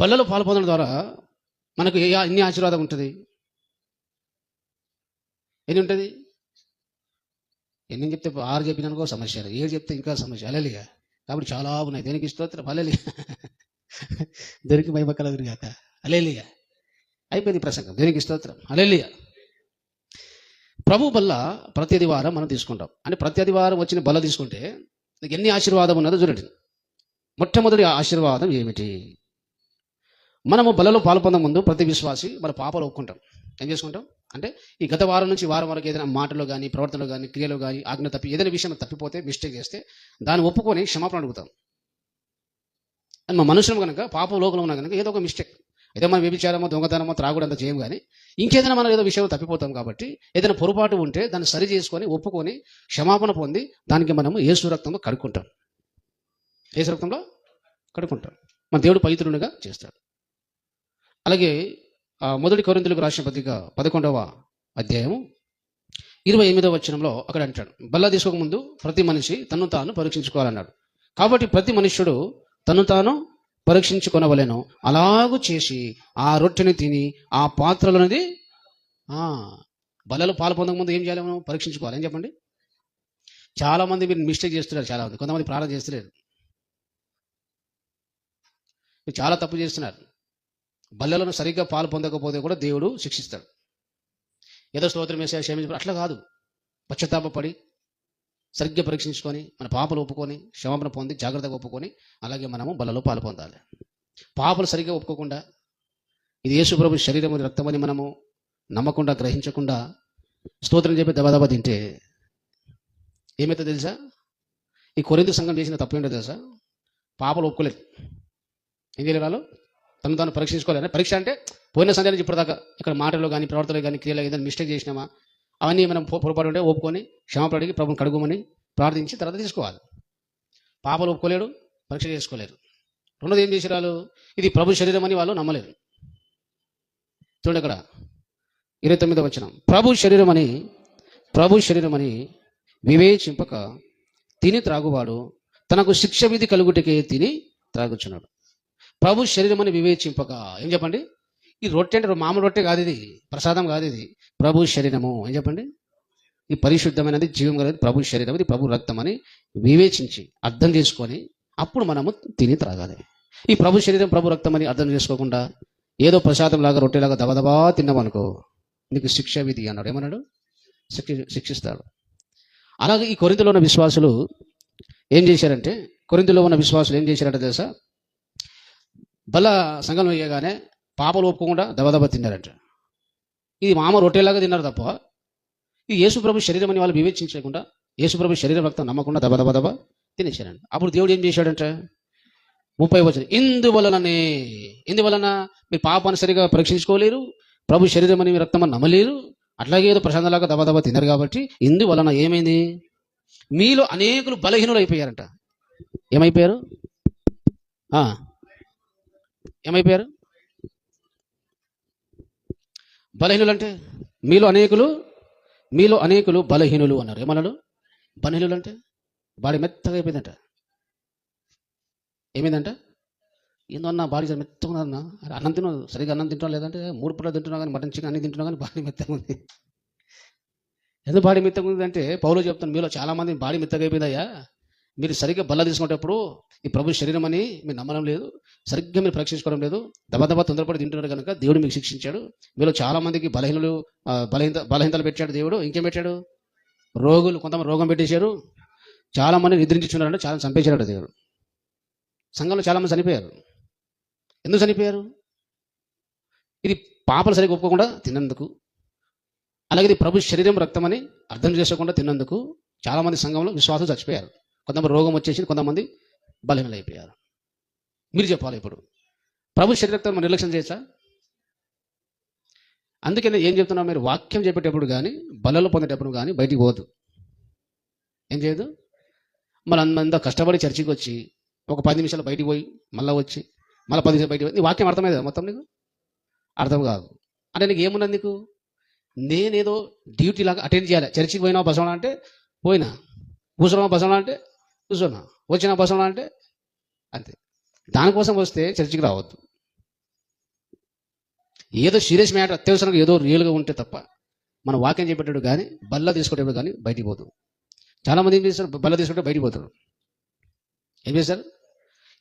బల్లలో పాలు పొందడం ద్వారా మనకు ఎన్ని ఆశీర్వాదం ఉంటుంది? ఎన్ని ఉంటుంది? ఎన్ని చెప్తే 6 చెప్పినానుకో సమస్య, 7 చెప్తే ఇంకా సమస్య. హల్లెలూయా. కాబట్టి చాలా ఉన్నాయి. దేనికి స్తోత్రం. హల్లెలూయా. దొరికి మహిమ కలుగును గాక. హల్లెలూయా. అయిపోయింది ప్రసంగం. దేనికి స్తోత్రం. హల్లెలూయా. ప్రభు బల్ల ప్రతి ఆదివారం మనం తీసుకుంటాం. అంటే ప్రతి ఆదివారం వచ్చిన బల్ల తీసుకుంటే నీకు ఎన్ని ఆశీర్వాదం ఉన్నదో చూడండి. మొట్టమొదటి ఆశీర్వాదం ఏమిటి? మనము బలలో పాల్పొంద ముందు ప్రతి విశ్వాసి మన పాపాలు ఒప్పుకుంటాం. ఏం చేసుకుంటాం అంటే ఈ గత వారం నుంచి వారం వరకు ఏదైనా మాటలో కానీ, ప్రవర్తనలో కానీ, క్రియలో కానీ ఆజ్ఞ తప్పి ఏదైనా విషయం తప్పిపోతే, మిస్టేక్ చేస్తే దాన్ని ఒప్పుకొని క్షమాపణ అడుగుతాం. అని మా మనుషులం కనుక, పాపం లోకంలో ఉన్నా కనుక ఏదో ఒక మిస్టేక్, ఏదో మనం వ్యభిచారమో, దొంగతనమో, త్రాగుడంతా చేయం. కానీ ఇంకేదైనా మనం ఏదో విషయంలో తప్పిపోతాం కాబట్టి ఏదైనా పొరపాటు ఉంటే దాన్ని సరి చేసుకొని ఒప్పుకొని క్షమాపణ పొంది దానికి మనము యేసు రక్తంలో కడుక్కుంటాం. యేసు రక్తంలో కడుక్కుంటాం. మన దేవుడు పవిత్రునిగా చేస్తాడు. అలాగే మొదటి కొరింథీయులకు రాసిన పత్రిక 11వ అధ్యాయము 28వ వచనంలో అక్కడ అంటాడు, బల్ల తీసుకోక ముందు ప్రతి మనిషి తను తాను పరీక్షించుకోవాలన్నాడు. కాబట్టి ప్రతి మనుష్యుడు తను తాను పరీక్షించుకొనవలెను. అలాగూ చేసి ఆ రొట్టెని తిని ఆ పాత్రలనేది బలలో పాలు పొందక ముందు ఏం చేయాలి? మనం పరీక్షించుకోవాలి. ఏం చెప్పండి? చాలా మంది మీరు మిస్టేక్ చేస్తున్నారు. చాలా మంది, కొంతమంది ప్రార్థన చేస్తలేరు. మీరు చాలా తప్పు చేస్తున్నారు. బల్లలను సరిగ్గా పాలు పొందకపోతే కూడా దేవుడు శిక్షిస్తాడు. ఏదో స్తోత్రం వేసే క్షమించబడి అట్లా కాదు. పశ్చాత్తాపడి సరిగ్గా పరీక్షించుకొని మన పాపలు ఒప్పుకొని క్షమాపణ పొంది జాగ్రత్తగా ఒప్పుకొని అలాగే మనము బల్లలో పాలు పొందాలి. పాపలు సరిగ్గా ఒప్పుకోకుండా ఇది యేసు ప్రభు శరీరం రక్తమని మనము నమ్మకుండా, గ్రహించకుండా స్తోత్రం చెప్పి దబదబా తింటే ఏమైతే తెలుసా? ఈ కొరింథీ సంఘం చేసిన తప్పు ఏంటో తెలుసా? పాపలు ఒప్పుకోలేదు. ఏం చేయలేదు? వాళ్ళు తను తాను పరీక్షించుకోవాలి. పరీక్ష అంటే పోయిన సంధ్య నుంచి ఇప్పటిదాకా ఇక్కడ మాటలో కానీ, ప్రవర్తనలో కానీ, క్రియలో ఏదైనా మిస్టేక్ చేసినామా అవన్నీ మనం పొరపాటు ఉంటే ఒప్పుకొని క్షమాపణ అడిగి ప్రభుని కడుగుమని ప్రార్థించి తర్వాత తీసుకోవాలి. పాపలు ఒప్పుకోలేడు, పరీక్ష చేసుకోలేరు. రెండోది ఏం చేసిరాలు? ఇది ప్రభు శరీరం అని వాళ్ళు నమ్మలేరు. చూడండి ఇక్కడ 29వ వచనం. ప్రభు శరీరమని వివేచింపక తిని త్రాగువాడు తనకు శిక్ష విధి కలుగుటకే తిని త్రాగుచున్నాడు. ప్రభు శరీరం అని వివేచింపక, ఏం చెప్పండి? ఈ రొట్టె అంటే మామూలు రొట్టె కాదు, ఇది ప్రసాదం కాదు, ఇది ప్రభు శరీరము. ఏం చెప్పండి? ఈ పరిశుద్ధమైనది, జీవం కలిగి ప్రభు శరీరం, ఇది ప్రభు రక్తం అని వివేచించి అర్థం చేసుకొని అప్పుడు మనము తిని త్రాగాలి. ఈ ప్రభు శరీరం, ప్రభు రక్తం అని అర్థం చేసుకోకుండా ఏదో ప్రసాదం లాగా రొట్టెలాగా దబదబా తిన్నామనుకో, నీకు శిక్ష విధి అన్నాడు. ఏమన్నాడు? శిక్షిస్తాడు. అలాగే ఈ కొరింథీలో ఉన్న విశ్వాసులు ఏం చేశారంటే తెలుసా? బల సంఘం వేయగానే పాపలు ఒప్పుకోకుండా దబదబ తిన్నారంట. ఇది మామ రొట్టెలాగా తిన్నారు తప్ప ఇది యేసు ప్రభు శరీరం అని వాళ్ళు వివేచించకుండా, యేసు ప్రభు శరీరం రక్తం నమ్మకుండా దబదబ తినేశారంట. అప్పుడు దేవుడు ఏం చేశాడంట? 30వ వచనం. ఎందువలన మీరు పాపాన్ని సరిగా పరీక్షించుకోలేరు, ప్రభు శరీరం అని రక్తం అని నమ్మలేరు, అట్లాగే ఏదో ప్రశాంతంలాగా దబదబ తిన్నారు కాబట్టి ఇందువలన ఏమైంది? మీలో అనేకులు బలహీనులు అయిపోయారంట. ఏమైపోయారు? బలహీనులు అంటే మీలో అనేకులు బలహీనులు అన్నారు. ఏమన్నాడు? బలహీనులు అంటే బాడీ మెత్తగా అయిపోయిందంట. ఏమైందంట? ఏందన్నా బాడీ మెత్తగా ఉన్నదన్నా, అన్నం సరిగ్గా అన్నం తింటాం, లేదంటే 3 పూటలు తింటున్నా కానీ మటన్ చికెన్ అన్ని తింటున్నా కానీ బాడీ మెత్తగా ఉంది. ఎందుకు బాడీ మెత్తగా ఉంది అంటే పౌలు చెప్తాను, మీలో చాలామంది బాడీ మెత్తగా అయిపోయిందయ్యా, మీరు సరిగ్గా బల్ల తీసుకునేటప్పుడు ఈ ప్రభు శరీరం అని మీరు నమ్మడం లేదు, సరిగ్గా మీరు పరీక్షించుకోవడం లేదు, దబదబా తొందరపడి తింటున్నారు కనుక దేవుడు మీకు శిక్షించాడు. మీలో చాలా మందికి బలహీనతలు పెట్టాడు దేవుడు. ఇంకేం పెట్టాడు? రోగులు, కొంతమంది రోగం పెట్టేశారు, చాలా మంది నిద్రించున్నారంటే చాలా చంపేశాడు దేవుడు. సంఘంలో చాలామంది చనిపోయారు. ఎందుకు చనిపోయారు? ఇది పాపలు సరిగ్గా ఒప్పుకోకుండా తిన్నందుకు, అలాగే ఇది ప్రభు శరీరం రక్తం అని అర్థం చేసుకోకుండా తిన్నందుకు చాలామంది సంఘంలో విశ్వాసం చచ్చిపోయారు. కొంతమంది రోగం వచ్చేసి, కొంతమంది బలహీనలు అయిపోయారు. మీరు చెప్పాలి, ఇప్పుడు ప్రభు శరీర రక్తం మనం నిర్లక్ష్యం చేయొచ్చా? అందుకని ఏం చెప్తున్నా, మీరు వాక్యం చెప్పేటప్పుడు కానీ బలలో పొందేటప్పుడు కానీ బయటికి పోదు. ఏం చేయదు? మనంతా కష్టపడి చర్చికి వచ్చి ఒక 10 నిమిషాలు బయటికి పోయి మళ్ళీ వచ్చి మళ్ళీ 10 నిమిషాలు బయటికి పోయి, నీ వాక్యం అర్థమైందా? మొత్తం నీకు అర్థం కాదు. అంటే నీకు ఏమున్నది? నీకు నేనేదో డ్యూటీ లాగా అటెండ్ చేయాలి. చర్చికి పోయినా బసవనా అంటే పోయినా, కూర్చున్నా బసవనా అంటే కూర్చున్నా, వచ్చినా బసవనా అంటే అంతే. దానికోసం వస్తే చర్చికి రావద్దు. ఏదో సీరియస్ మ్యాటర్, అత్యవసరంగా ఏదో రియల్గా ఉంటే తప్ప మన వాక్యం చెప్పేటప్పుడు కానీ బల్ల తీసుకునేటప్పుడు కానీ బయటికి పోదు. చాలామంది ఏం చేస్తారు? బల్ల తీసుకుంటే బయటికి పోతారు. ఏం చేస్తారు?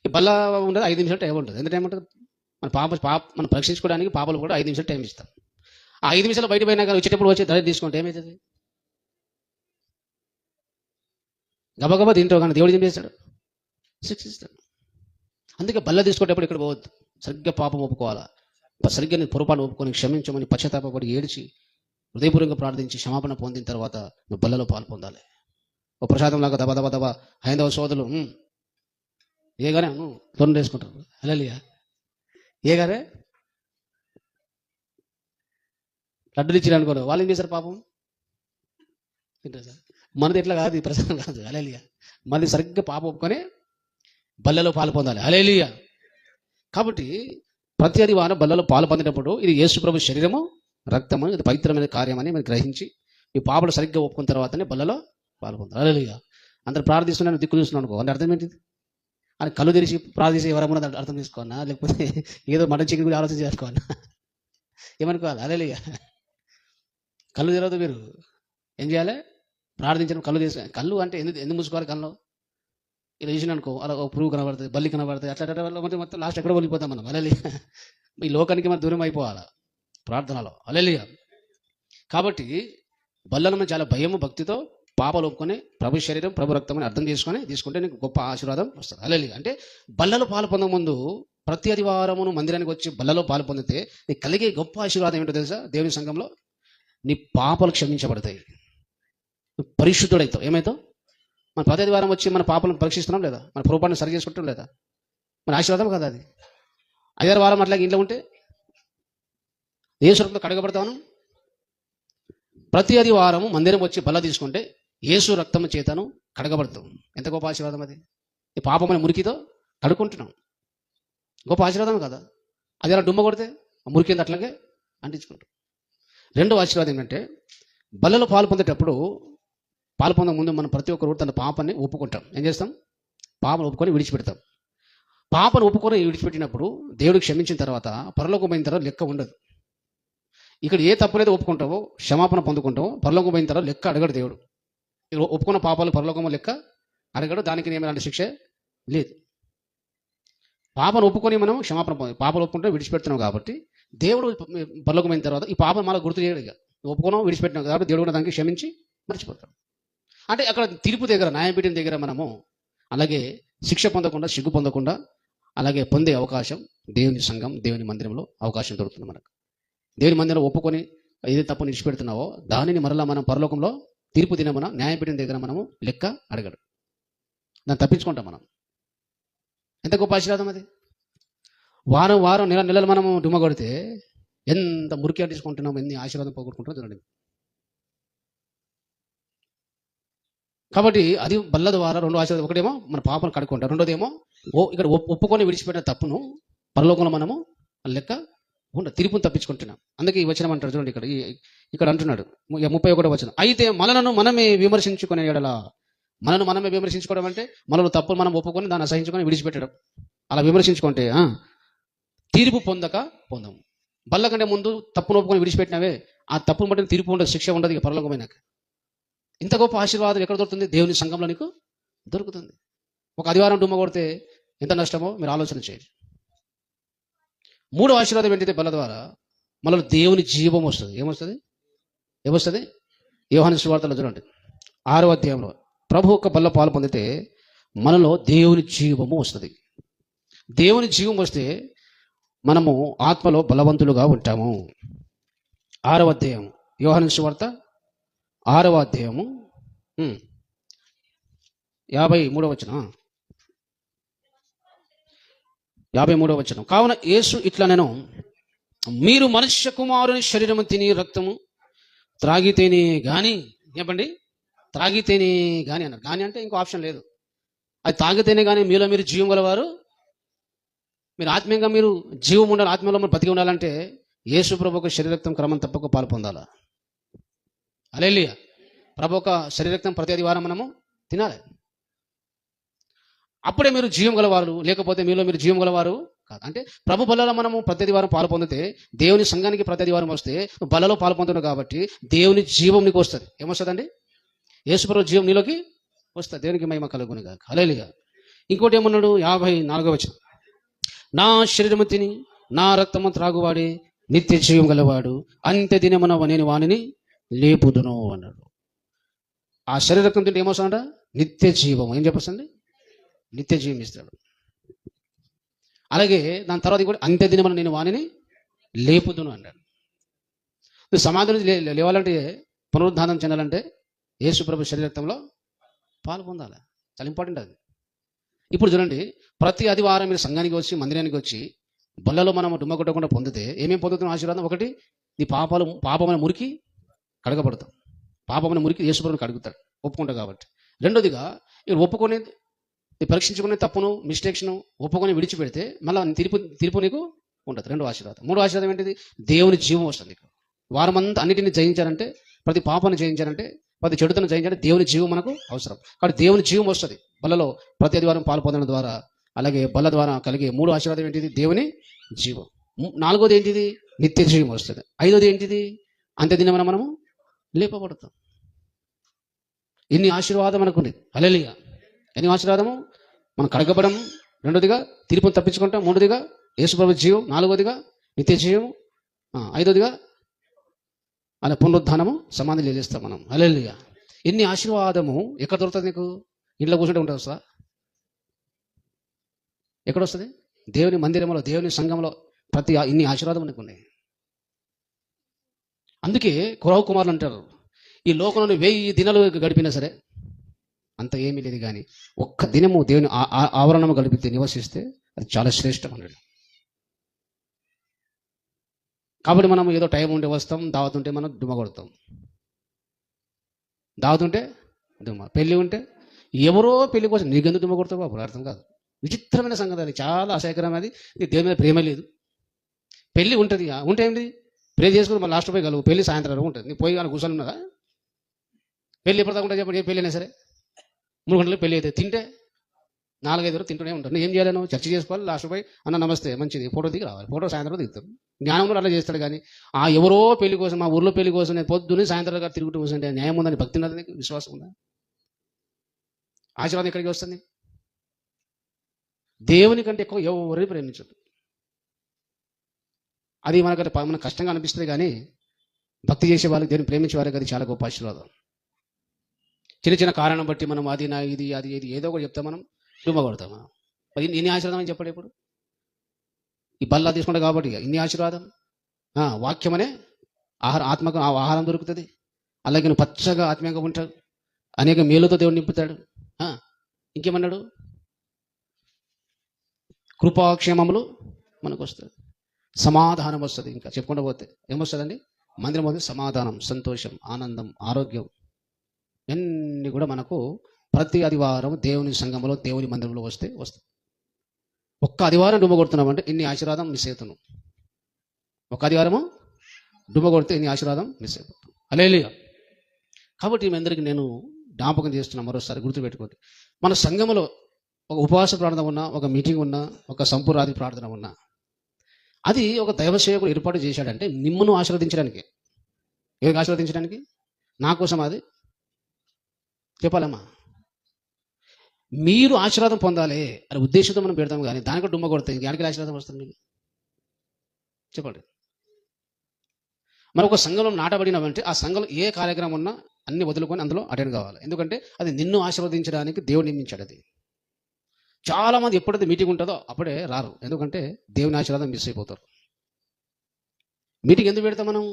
ఈ బల్ల ఉండదు, 5 నిమిషాలు టైం ఉంటుంది. ఎంత టైం ఉంటుంది? మనం పరీక్షించుకోవడానికి పాపలు కూడా 5 నిమిషాలు టైం ఇస్తాం. ఆ 5 నిమిషాలు బయట పోయినా కానీ వచ్చేటప్పుడు వచ్చి ధర తీసుకుంటే ఏమవుతుంది? గబగబా తింటావు కానీ దేవుడు ఏం చేస్తాడు? శిక్షిస్తాడు. అందుకే బల్ల తీసుకునేటప్పుడు ఇక్కడ పోవద్దు. సరిగ్గా పాపం ఒప్పుకోవాలా, సరిగ్గా నేను పొరపాటు ఒప్పుకొని క్షమించమని పశ్చాత్తాపడి ఏడిచి హృదయపూర్వకంగా ప్రార్థించి క్షమాపణ పొందిన తర్వాత నువ్వు బల్లలో పాలు పొందాలి. ఒక ప్రసాదం లాగా దబ హైందవ సోదరులు ఏగానే తొండ వేసుకుంటారు. హల్లెలూయా. ఏగానే లడ్డులు ఇచ్చిన అనుకోరు, వాళ్ళు ఏం చేశారు? పాపం తింటారు సార్. మనది ఎట్లా కాదు, ఈ ప్రసాదం కాదు. హల్లెలూయా. మనది సరిగ్గా పాపం ఒప్పుకొని బల్లలో పాలు పొందాలి. హల్లెలూయా. కాబట్టి ప్రతి ఆదివారం బల్లలో పాలు పొందేటప్పుడు ఇది యేసు ప్రభు శరీరము రక్తము, ఇది పవిత్రమైన కార్యమని మనం గ్రహించి ఈ పాపలు సరిగ్గా ఒప్పుకున్న తర్వాతనే బల్లలో పాలు పొందాలి. హల్లెలూయా. అందరు ప్రార్థిస్తున్నాను, దిక్కు చూస్తున్నాను అనుకో, అంటే అర్థం ఏంటిది? అని కళ్ళు తెరిచి ప్రార్థించి ఎవరన్నా అర్థం చేసుకోవాలన్నా, లేకపోతే ఏదో మటన్ చికెన్ గురించి ఆలోచన చేసుకోవాలన్నా, ఏమనుకోవాలి? హల్లెలూయా. కళ్ళు తెరవద్దు. మీరు ఏం చేయాలి? ప్రార్థించడం. కళ్ళు తీసి, కళ్ళు అంటే ఎందుకు మూసుకోవాలి? కళ్ళు ఇలా చూసిన అనుకో, అలా ఒక పురుగు కనబడుతుంది, బల్లి కనబడుతుంది, అట్లా మొత్తం లాస్ట్ ఎక్కడ వెళ్ళిపోతాం మనం. హల్లెలూయా. ఈ లోకానికి మనం దూరం అయిపోవాలి ప్రార్థనలో. హల్లెలూయా. కాబట్టి బల్లను మనం చాలా భయము భక్తితో పాపాలు ఒప్పుకొని ప్రభు శరీరం ప్రభు రక్తం అని అర్థం చేసుకొని తీసుకుంటే నీకు గొప్ప ఆశీర్వాదం వస్తుంది. హల్లెలూయా. అంటే బల్లలో పాలు పొందే ముందు ప్రతి ఆదివారమును మందిరానికి వచ్చి బల్లలో పాలు పొందితే నీకు కలిగే గొప్ప ఆశీర్వాదం ఏంటో తెలుసా? దేవుని సంఘంలో నీ పాపాలు క్షమించబడతాయి, నువ్వు పరిశుద్ధుడవుతావు. ఏమవుతావు? మన ప్రతి ఆదివారం వచ్చి మన పాపాలను పరీక్షిస్తున్నాం లేదా? మన పొరపాటును సరి చేసుకుంటాం లేదా? మన ఆశీర్వాదం కదా అది. 5-6 వారం అట్లాగే ఇంట్లో ఉంటే యేసు రక్తంతో కడగబడతాను. ప్రతి ఆదివారము మందిరం వచ్చి బల్ల తీసుకుంటే యేసు రక్తము చేతను కడగబడతాం. ఎంత గొప్ప ఆశీర్వాదం అది. ఈ పాపమైన మురికితో కడుక్కుంటున్నాం. గొప్ప ఆశీర్వాదం కదా అది. అలా డుమ్మ కొడితే మురికింది అట్లాగే అంటించుకుంటాం. రెండవ ఆశీర్వాదం ఏంటంటే బలలో పాలు పొందేటప్పుడు పాలు పొందే ముందు మనం ప్రతి ఒక్కరు తన పాపాన్ని ఒప్పుకుంటాం. ఏం చేస్తాం? పాపను ఒప్పుకొని విడిచిపెడతాం. పాపను ఒప్పుకొని విడిచిపెట్టినప్పుడు దేవుడికి క్షమించిన తర్వాత పరలోకం పోయిన తర్వాత లెక్క ఉండదు. ఇక్కడ ఏ తప్పులేదు ఒప్పుకుంటావో, క్షమాపణ పొందుకుంటావో, పరలోకం పోయిన తర్వాత లెక్క అడగడు దేవుడు. ఒప్పుకున్న పాపాలు పరలోకము లెక్క అడగడు. దానికి ఏమైనా శిక్ష లేదు. పాపను ఒప్పుకొని మనం క్షమాపణ పాపలు ఒప్పుకుంటే విడిచిపెడుతున్నాం కాబట్టి దేవుడు పరలోకమైన తర్వాత ఈ పాపను మళ్ళీ గుర్తు చేయడు. ఇక ఒప్పుకున్నాం విడిచిపెట్టినాం కాబట్టి దేవుడు కూడా దానికి క్షమించి మర్చిపోతాడు. అంటే అక్కడ తీర్పు దగ్గర, న్యాయపీఠం దగ్గర మనము అలాగే శిక్ష పొందకుండా, సిగ్గు పొందకుండా అలాగే పొందే అవకాశం దేవుని సంఘం, దేవుని మందిరంలో అవకాశం దొరుకుతుంది మనకు. దేవుని మందిరంలో ఒప్పుకొని ఏది తప్పు విడిచిపెడుతున్నావో దానిని మరలా మనం పరలోకంలో తీర్పు దినమున న్యాయపీఠం దగ్గర మనము లెక్క అడగడు. దాన్ని తప్పించుకుంటాం మనం. ఎంత గొప్ప ఆశీర్వాదం అది. వారం వారం నెలలు మనము డుమ్మ కొడితే ఎంత మురికి అంటించుకుంటున్నాము, ఎన్ని ఆశీర్వాదం పోగొట్టుకుంటున్నాం చూడండి. కాబట్టి అది బల్ల ద్వారా రెండు ఆశీర్వాదం. ఒకటేమో మన పాపను కడుక్కుంటాం, రెండోదేమో ఇక్కడ ఒప్పుకొని విడిచిపెట్టిన తప్పును పరలోకంలో మనము లెక్క తీర్పును తప్పించుకుంటున్నాం. అందుకే ఈ వచనం అంటాడు చూడండి. ఇక్కడ అంటున్నాడు 31వ వచనం, అయితే మనలను మనమే విమర్శించుకునే ఎడల. మనను మనమే విమర్శించుకోవడం అంటే మనలో తప్పులు మనం ఒప్పుకొని దాన్ని అసహించుకొని విడిచిపెట్టడం. అలా విమర్శించుకుంటే తీర్పు పొందము. బల్ల కంటే ముందు తప్పును ఒప్పుకొని విడిచిపెట్టినవే ఆ తప్పును బట్టి తీర్పు ఉండదు, శిక్ష ఉండదు ఇక పరలోకమైనాక. ఇంత గొప్ప ఆశీర్వాదం ఎక్కడ దొరుకుతుంది? దేవుని సంఘంలో నీకు దొరుకుతుంది. ఒక ఆదివారం డుమ్మ కొడితే ఎంత నష్టమో మీరు ఆలోచన చేయండి. మూడో ఆశీర్వాదం ఏంటంటే బల్ల ద్వారా మనలో దేవుని జీవం వస్తుంది. ఏమొస్తుంది? యోహాను సువార్తలో చూడండి 6వ అధ్యాయంలో ప్రభు యొక్క బల్ల పాలు పొందితే మనలో దేవుని జీవము వస్తుంది. దేవుని జీవం వస్తే మనము ఆత్మలో బలవంతులుగా ఉంటాము. 6వ అధ్యాయం యోహాను సువార్త 6వ అధ్యాయము 53వ వచనం. 53వ వచనం, కావున యేసు ఇట్లా నేను, మీరు మనుష్య కుమారుని శరీరము తిని రక్తము త్రాగితేనే గాని, చెప్పండి, త్రాగితేనే గాని అన్నారు. గాని అంటే ఇంకో ఆప్షన్ లేదు. అది తాగితేనే కానీ మీలో మీరు జీవం గలవారు, మీరు ఆత్మీయంగా మీరు జీవం ఉండాలి, ఆత్మీయంలో మీరు బతికి ఉండాలంటే యేసు ప్రభువుకు శరీరక్తం క్రమం తప్పక పాలు పొందాలి. హల్లెలూయా. ప్రభు యొక్క శరీరక్తం ప్రతి ఆదివారం మనము తినాలి. అప్పుడే మీరు జీవం గలవారు, లేకపోతే మీలో మీరు జీవం గలవారు కాదు. అంటే ప్రభు బలలో మనము ప్రతి ఆదివారం పాలు పొందితే, దేవుని సంఘానికి ప్రతి ఆదివారం వస్తే బలలో పాలు పొందుతున్నావు కాబట్టి దేవుని జీవం నీకు వస్తుంది. ఏమొస్తుందండి? యేసు ప్రభు జీవం నీలోకి వస్తుంది. దేవునికి మహిమ కలుగును గాక. హల్లెలూయా. ఇంకోటి ఏమన్నాడు? 54వ వచనం, నా శరీరము తిని నా రక్తము త్రాగువాడే నిత్య జీవం గలవాడు, అంత్య దినమున నేను వానిని లేపుదును అన్నాడు. ఆ శరీరకం తింటే ఏమొస్తుందంట? నిత్య జీవం. ఏం చెప్పొస్తుంది? నిత్య జీవం ఇస్తాడు. అలాగే దాని తర్వాత కూడా అంత్య దినమున నేను వానిని లేపుదును అన్నాడు. నువ్వు సమాధి నుంచి లేవాలంటే, పునరుద్ధానం చెందాలంటే యేసు ప్రభు శరీరక్తంలో పాలు పొందాలి. చాలా ఇంపార్టెంట్ అది. ఇప్పుడు చూడండి, ప్రతి ఆదివారం మీరు సంఘానికి వచ్చి, మందిరానికి వచ్చి బల్లలో మనం డుమ్మ కొట్టకుండా పొందితే ఏమేమి పొందుతున్న ఆశీర్వాదం? ఒకటి, నీ పాపమైన మురికి కడగబడతాం. పాపమైన మురికి యేసు ప్రభువుని కడుగుతాడు, ఒప్పుకుంటావు కాబట్టి. రెండోదిగా మీరు ఒప్పుకొని పరీక్షించుకునే తప్పును, మిస్టేక్స్ను ఒప్పుకొని విడిచిపెడితే మళ్ళీ తీర్పు నీకు ఉంటుంది. రెండో ఆశీర్వాదం. మూడో ఆశీర్వాదం ఏంటిది? దేవుని జీవం వస్తుంది. నీకు వారమంతా అన్నిటిని జయించాలంటే, ప్రతి పాపాన్ని జయించాలంటే, ప్రతి చెడుతను జయించాలంటే దేవుని జీవం మనకు అవసరం. కాబట్టి దేవుని జీవం వస్తుంది బల్లలో ప్రతి ఆదివారం పాలు పొందడం ద్వారా. అలాగే బల్ల ద్వారా కలిగే మూడో ఆశీర్వాదం ఏంటిది? దేవుని జీవం. నాలుగోది ఏంటిది? నిత్య జీవం వస్తుంది. ఐదోది ఏంటిది? అంత్య దినమున మనము లేపబడతాం. ఇన్ని ఆశీర్వాదం మనకుంది. హల్లెలూయా. ఎన్ని ఆశీర్వాదము? మనం కడగబడము, రెండోదిగా తీర్పును తప్పించుకుంటాం, మూడోదిగా యేసు ప్రభు జీవం, నాలుగోదిగా నిత్య జీవం, ఐదోదిగా అలా పునరుద్ధానము, సమాధి లేస్తాం మనం. హల్లెలూయా. ఇన్ని ఆశీర్వాదము ఎక్కడ దొరుకుతుంది నీకు? ఇంట్లో కూర్చుంటే ఉంటుంది వస్తుందా? ఎక్కడ వస్తుంది? దేవుని మందిరంలో, దేవుని సంఘంలో ఇన్ని ఆశీర్వాదం నీకు ఉన్నాయి. అందుకే కురవ కుమారులు అంటారు, ఈ లోకంలో 1000 దినాలు గడిపినా సరే అంత ఏమీ లేదు, కానీ ఒక్క దినము దేవుని ఆవరణము గడిపితే, నివసిస్తే అది చాలా శ్రేష్టం అన్నాడు. కాబట్టి మనం ఏదో టైం ఉంటే వస్తాం, దావత్ ఉంటే మనం దుమ్మ కొడతాం. దావత్ ఉంటే దుమ్మ, పెళ్ళి ఉంటే ఎవరో పెళ్లి కోసం నీకెందుకు దుమ్మ కొడతావు? అప్పుడు అర్థం కాదు. విచిత్రమైన సంగతి అది, చాలా అసహ్యకరమైనది. నీకు దేవుని మీద ప్రేమ లేదు. పెళ్ళి ఉంటుంది, ఉంటే ఏంటి? ప్రే చేసుకుని మళ్ళీ లాస్ట్ పోయి కలుగు, పెళ్లి సాయంత్రం వరకు ఉంటుంది. నీ పోయి కానీ కూర్చొని ఉన్నదా? పెళ్లి ఎప్పుడు దాకా ఉంటుంది చెప్పండి? ఏ పెళ్ళి అయినా సరే 3 గంటలకు పెళ్లి అయితే తింటే 4-5 వరకు తింటూనే ఉంటారు. నువ్వు ఏం చేయాలి? నువ్వు చర్చ చేసుకోవాలి, లాస్ట్ పోయి అన్న నమస్తే మంచిది ఫోటో దిగి రావాలి. ఫోటో సాయంత్రం దిగుతారు. జ్ఞానంలో అలా చేస్తాడు కానీ ఎవరో పెళ్లి కోసం, మా ఊర్లో పెళ్లి కోసం నేను పొద్దున్నే సాయంత్రం గారు తిరుగుతూ కూర్చుంటే న్యాయం ఉందని, భక్తి ఉన్నది, నీకు విశ్వాసం ఉందా? ఆశీర్వాదం ఎక్కడికి వస్తుంది? దేవుని కంటే ఎక్కువ ఎవరిని ప్రేమించదు. అది మనకు కష్టంగా అనిపిస్తుంది కానీ భక్తి చేసే వాళ్ళకి, దేవుని ప్రేమించే వారికి అది చాలా గొప్ప ఆశీర్వాదం. చిన్న చిన్న కారణం బట్టి మనం అది నా ఇది అది ఇది ఏదో ఒకటి చెప్తాం, మనం డుమ్మ కొడతాం. మరి ఇన్ని ఆశీర్వాదం అని చెప్పండి. ఇప్పుడు ఈ బల్లా తీసుకుంటా కాబట్టి ఇన్ని ఆశీర్వాదం. వాక్యమనే ఆత్మకు ఆహారం దొరుకుతుంది. అలాగే నువ్వు పచ్చగా ఆత్మీయంగా ఉంటాడు, అనేక మేలుతో దేవుడు నింపుతాడు. ఇంకేమన్నాడు? కృపాక్షేమములు మనకు వస్తుంది, సమాధానం వస్తుంది. ఇంకా చెప్పుకుంటూ పోతే ఏమొస్తుందండి? మందిరం పోతే సమాధానం, సంతోషం, ఆనందం, ఆరోగ్యం ఇవన్నీ కూడా మనకు ప్రతి ఆదివారం దేవుని సంఘంలో, దేవుని మందిరంలో వస్తాయి. ఒక్క ఆదివారం డుమ్మ కొడుతున్నామంటే ఇన్ని ఆశీర్వాదం మిస్ అవుతున్నాం. ఒక్క ఆదివారము డుమ్మ కొడితే ఇన్ని ఆశీర్వాదం మిస్ అయిపోతాం. హల్లెలూయా. కాబట్టి మీ అందరికీ నేను జ్ఞాపకం చేస్తున్నా, మరోసారి గుర్తుపెట్టుకోండి. మన సంఘంలో ఒక ఉపవాస ప్రార్థన ఉన్నా, ఒక మీటింగ్ ఉన్నా, ఒక సంపూర్ణాది ప్రార్థన ఉన్నా, అది ఒక దైవ సేవకుడు ఏర్పాటు చేశాడంటే నిమ్మను ఆశీర్వదించడానికి. ఎవరికి ఆశీర్వదించడానికి? నా కోసం. అది చెప్పాలమ్మా. మీరు ఆశీర్వాదం పొందాలి అనే ఉద్దేశంతో మనం పెడతాం కానీ దానికి డుమ్మ కొడితే ఇంకెక్కడికి ఆశీర్వాదం వస్తుంది మీకు? చెప్పండి. మరి ఒక సంఘంలో నాటబడినామంటే ఆ సంఘంలో ఏ కార్యక్రమం ఉన్నా అన్ని వదులుకొని అందులో అటెండ్ కావాలి. ఎందుకంటే అది నిన్ను ఆశీర్వదించడానికి దేవుడు నియమించాడు. అది చాలా మంది ఎప్పుడైతే మీటింగ్ ఉంటుందో అప్పుడే రారు, ఎందుకంటే దేవుని ఆశీర్వాదం మిస్ అయిపోతారు. మీటింగ్ ఎందుకు పెడతాం మనం?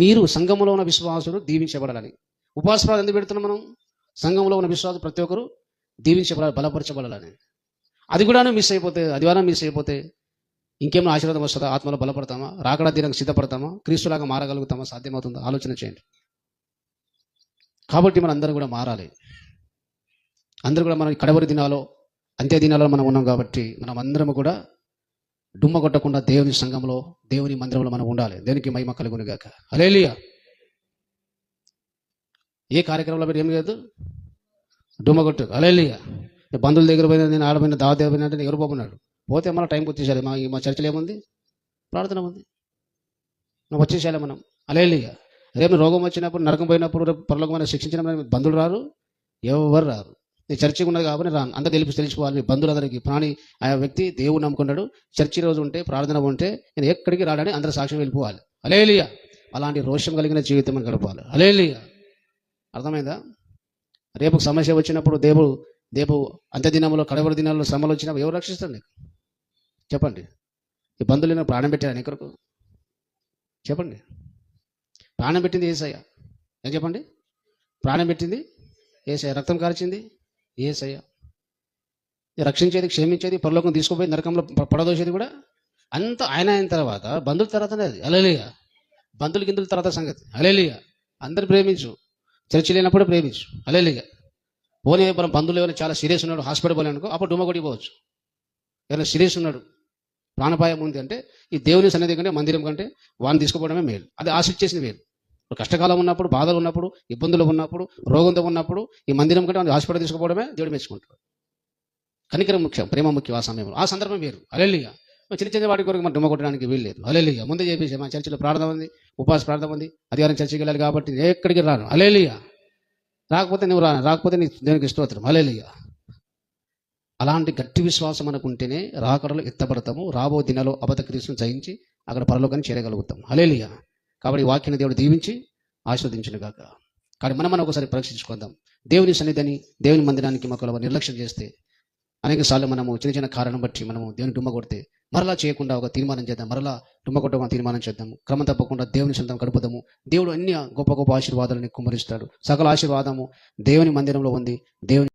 మీరు సంఘంలో ఉన్న విశ్వాసులు దీవించబడాలని. ఉపవాస ప్రార్థన ఎందుకు పెడుతున్నాం మనం? సంఘంలో ఉన్న విశ్వాసులు ప్రతి ఒక్కరు దీవించబడాలి, బలపరచబడాలని. అది కూడా మిస్ అయిపోతే, ఆదివారం మిస్ అయిపోతే ఇంకేమైనా ఆశీర్వాదం వస్తుందా? ఆత్మలో బలపడతామా? రాకడా దినానికి సిద్ధపడతామా? క్రీస్తులాగా మారగలుగుతామా? సాధ్యమవుతుందా? ఆలోచన చేయండి. కాబట్టి మనం అందరం కూడా మారాలి. అందరూ కూడా మనం కడవరి దినాలో, అంత్య దినాల్లో మనం ఉన్నాం కాబట్టి మనం అందరం కూడా డుమ్మ కొట్టకుండా దేవుని సంఘంలో, దేవుని మందిరంలో మనం ఉండాలి. దేనికి మహిమ కలుగును గాక. హల్లెలూయా. ఏ కార్యక్రమంలో మీరు ఏం లేదు డుమ్మ కొట్టు. హల్లెలూయా. బంధువుల దగ్గర పోయినా, నేను ఆడపోయిన దావా దగ్గర పోయినా అంటే ఎవరు పోకున్నాడు. పోతే మన టైంకి వచ్చేసాలి. మా చర్చలో ఏముంది? ప్రార్థన ఉంది. నువ్వు వచ్చేసాలి మనం. హల్లెలూయా. రేపు రోగం వచ్చినప్పుడు, నరకం పోయినప్పుడు, రేపు పరలోకమైన శిక్షించిన బంధువులు రారు, ఎవరు రారు. నీ చర్చికి ఉన్నది కాబట్టి రాను. అందరూ తెలుసుకోవాలి. మీ బంధువులందరికీ ప్రాణి ఆ వ్యక్తి దేవుడు నమ్ముకున్నాడు, చర్చి రోజు ఉంటే, ప్రార్థన ఉంటే నేను ఎక్కడికి రాడని అందరూ సాక్ష్యం వెళ్ళిపోవాలి. హల్లెలూయా. అలాంటి రోషం కలిగిన జీవితం మనం గడపాలి. హల్లెలూయా. అర్థమైందా? రేపు సమస్య వచ్చినప్పుడు దేవుడు అంత్య దినంలో, కడవరి దినాల్లో శ్రమలు వచ్చినప్పుడు ఎవరు రక్షిస్తారు నీకు? చెప్పండి. ఈ బంధువులు ప్రాణం పెట్టారు ఎక్కడికి? చెప్పండి. ప్రాణం పెట్టింది యేసయ్య. ఏం చెప్పండి? ప్రాణం పెట్టింది యేసయ్య. రక్తం కార్చింది యేసయ్య. రక్షించేది, క్షమించేది, పరలోకం తీసుకుపోయి నరకంలో పడదోసేది కూడా అంత ఆయన అయిన తర్వాత, బంధువుల తర్వాతనే అది. హల్లెలూయా. బంధువుల గిందుల తర్వాత సంగతి. హల్లెలూయా. అందరు ప్రేమించు, చర్చి లేనప్పుడు ప్రేమించు. హల్లెలూయా. పోనీ మనం బంధువులు ఎవరైనా చాలా సీరియస్ ఉన్నాడు, హాస్పిటల్ పోలే అనుకో, అప్పుడు డుమ్మ కొట్టిపోవచ్చు. ఎవరైనా సీరియస్ ఉన్నాడు, ప్రాణపాయం ఉంది అంటే ఈ దేవుని సన్నిధి కంటే, మందిరం కంటే వాడిని తీసుకుపోవడమే మేలు. అది ఆశించేసింది మేలు. కష్టకాలం ఉన్నప్పుడు, బాధలు ఉన్నప్పుడు, ఇబ్బందులు ఉన్నప్పుడు, రోగంతో ఉన్నప్పుడు ఈ మందిరం కంటే హాస్పిటల్ తీసుకుపోవడమే దేవుడు మెచ్చుకుంటాడు. కనికరం ముఖ్యం, ప్రేమ ముఖ్యం. ఆ సమయంలో, ఆ సందర్భం వేరు. హల్లెలూయా. చిన్న చిన్న వాటి కొరకు మనం డుమ్మ కొట్టడానికి వీల్లేదు. హల్లెలూయా. ముందే చెప్పేసి మా చర్చిలో ప్రార్థన ఉంది, ఉపవాస ప్రార్థన ఉంది, ఆదివారం చర్చికి వెళ్ళాలి కాబట్టి నేను ఎక్కడికి రాను. హల్లెలూయా. రాకపోతే నువ్వు రాకపోతే నీ దేవునికి స్తోత్రం. హల్లెలూయా. అలాంటి గట్టి విశ్వాసం మనకు ఉంటేనే రాకడలో ఎత్తబడతాము. రాబో దినాలో అబద్ధ క్రీస్తును జయించి అక్కడ పరలోకాన్ని చేరగలుగుతాం. హల్లెలూయా. కాబట్టి ఈ వాక్యాన్ని దేవుడు దీవించి ఆశీర్వదించును గాక. కానీ మనం ఒకసారి పరీక్షించుకుందాం. దేవుని సన్నిధిని, దేవుని మందిరానికి మొక్కలు నిర్లక్ష్యం చేస్తే అనేక సార్లు మనము చిన్న చిన్న కారణం బట్టి మనము దేవుని డుమ్మ కొడితే మరలా చేయకుండా ఒక తీర్మానం చేద్దాం. మరలా డుమ్మ కొట్టడం తీర్మానం చేద్దాము. క్రమం తప్పకుండా దేవుని సొంతం గడుపుదాము. దేవుడు అన్ని గొప్ప గొప్ప ఆశీర్వాదాలను కుమ్మరిస్తాడు. సకల ఆశీర్వాదము దేవుని మందిరంలో ఉంది. దేవుని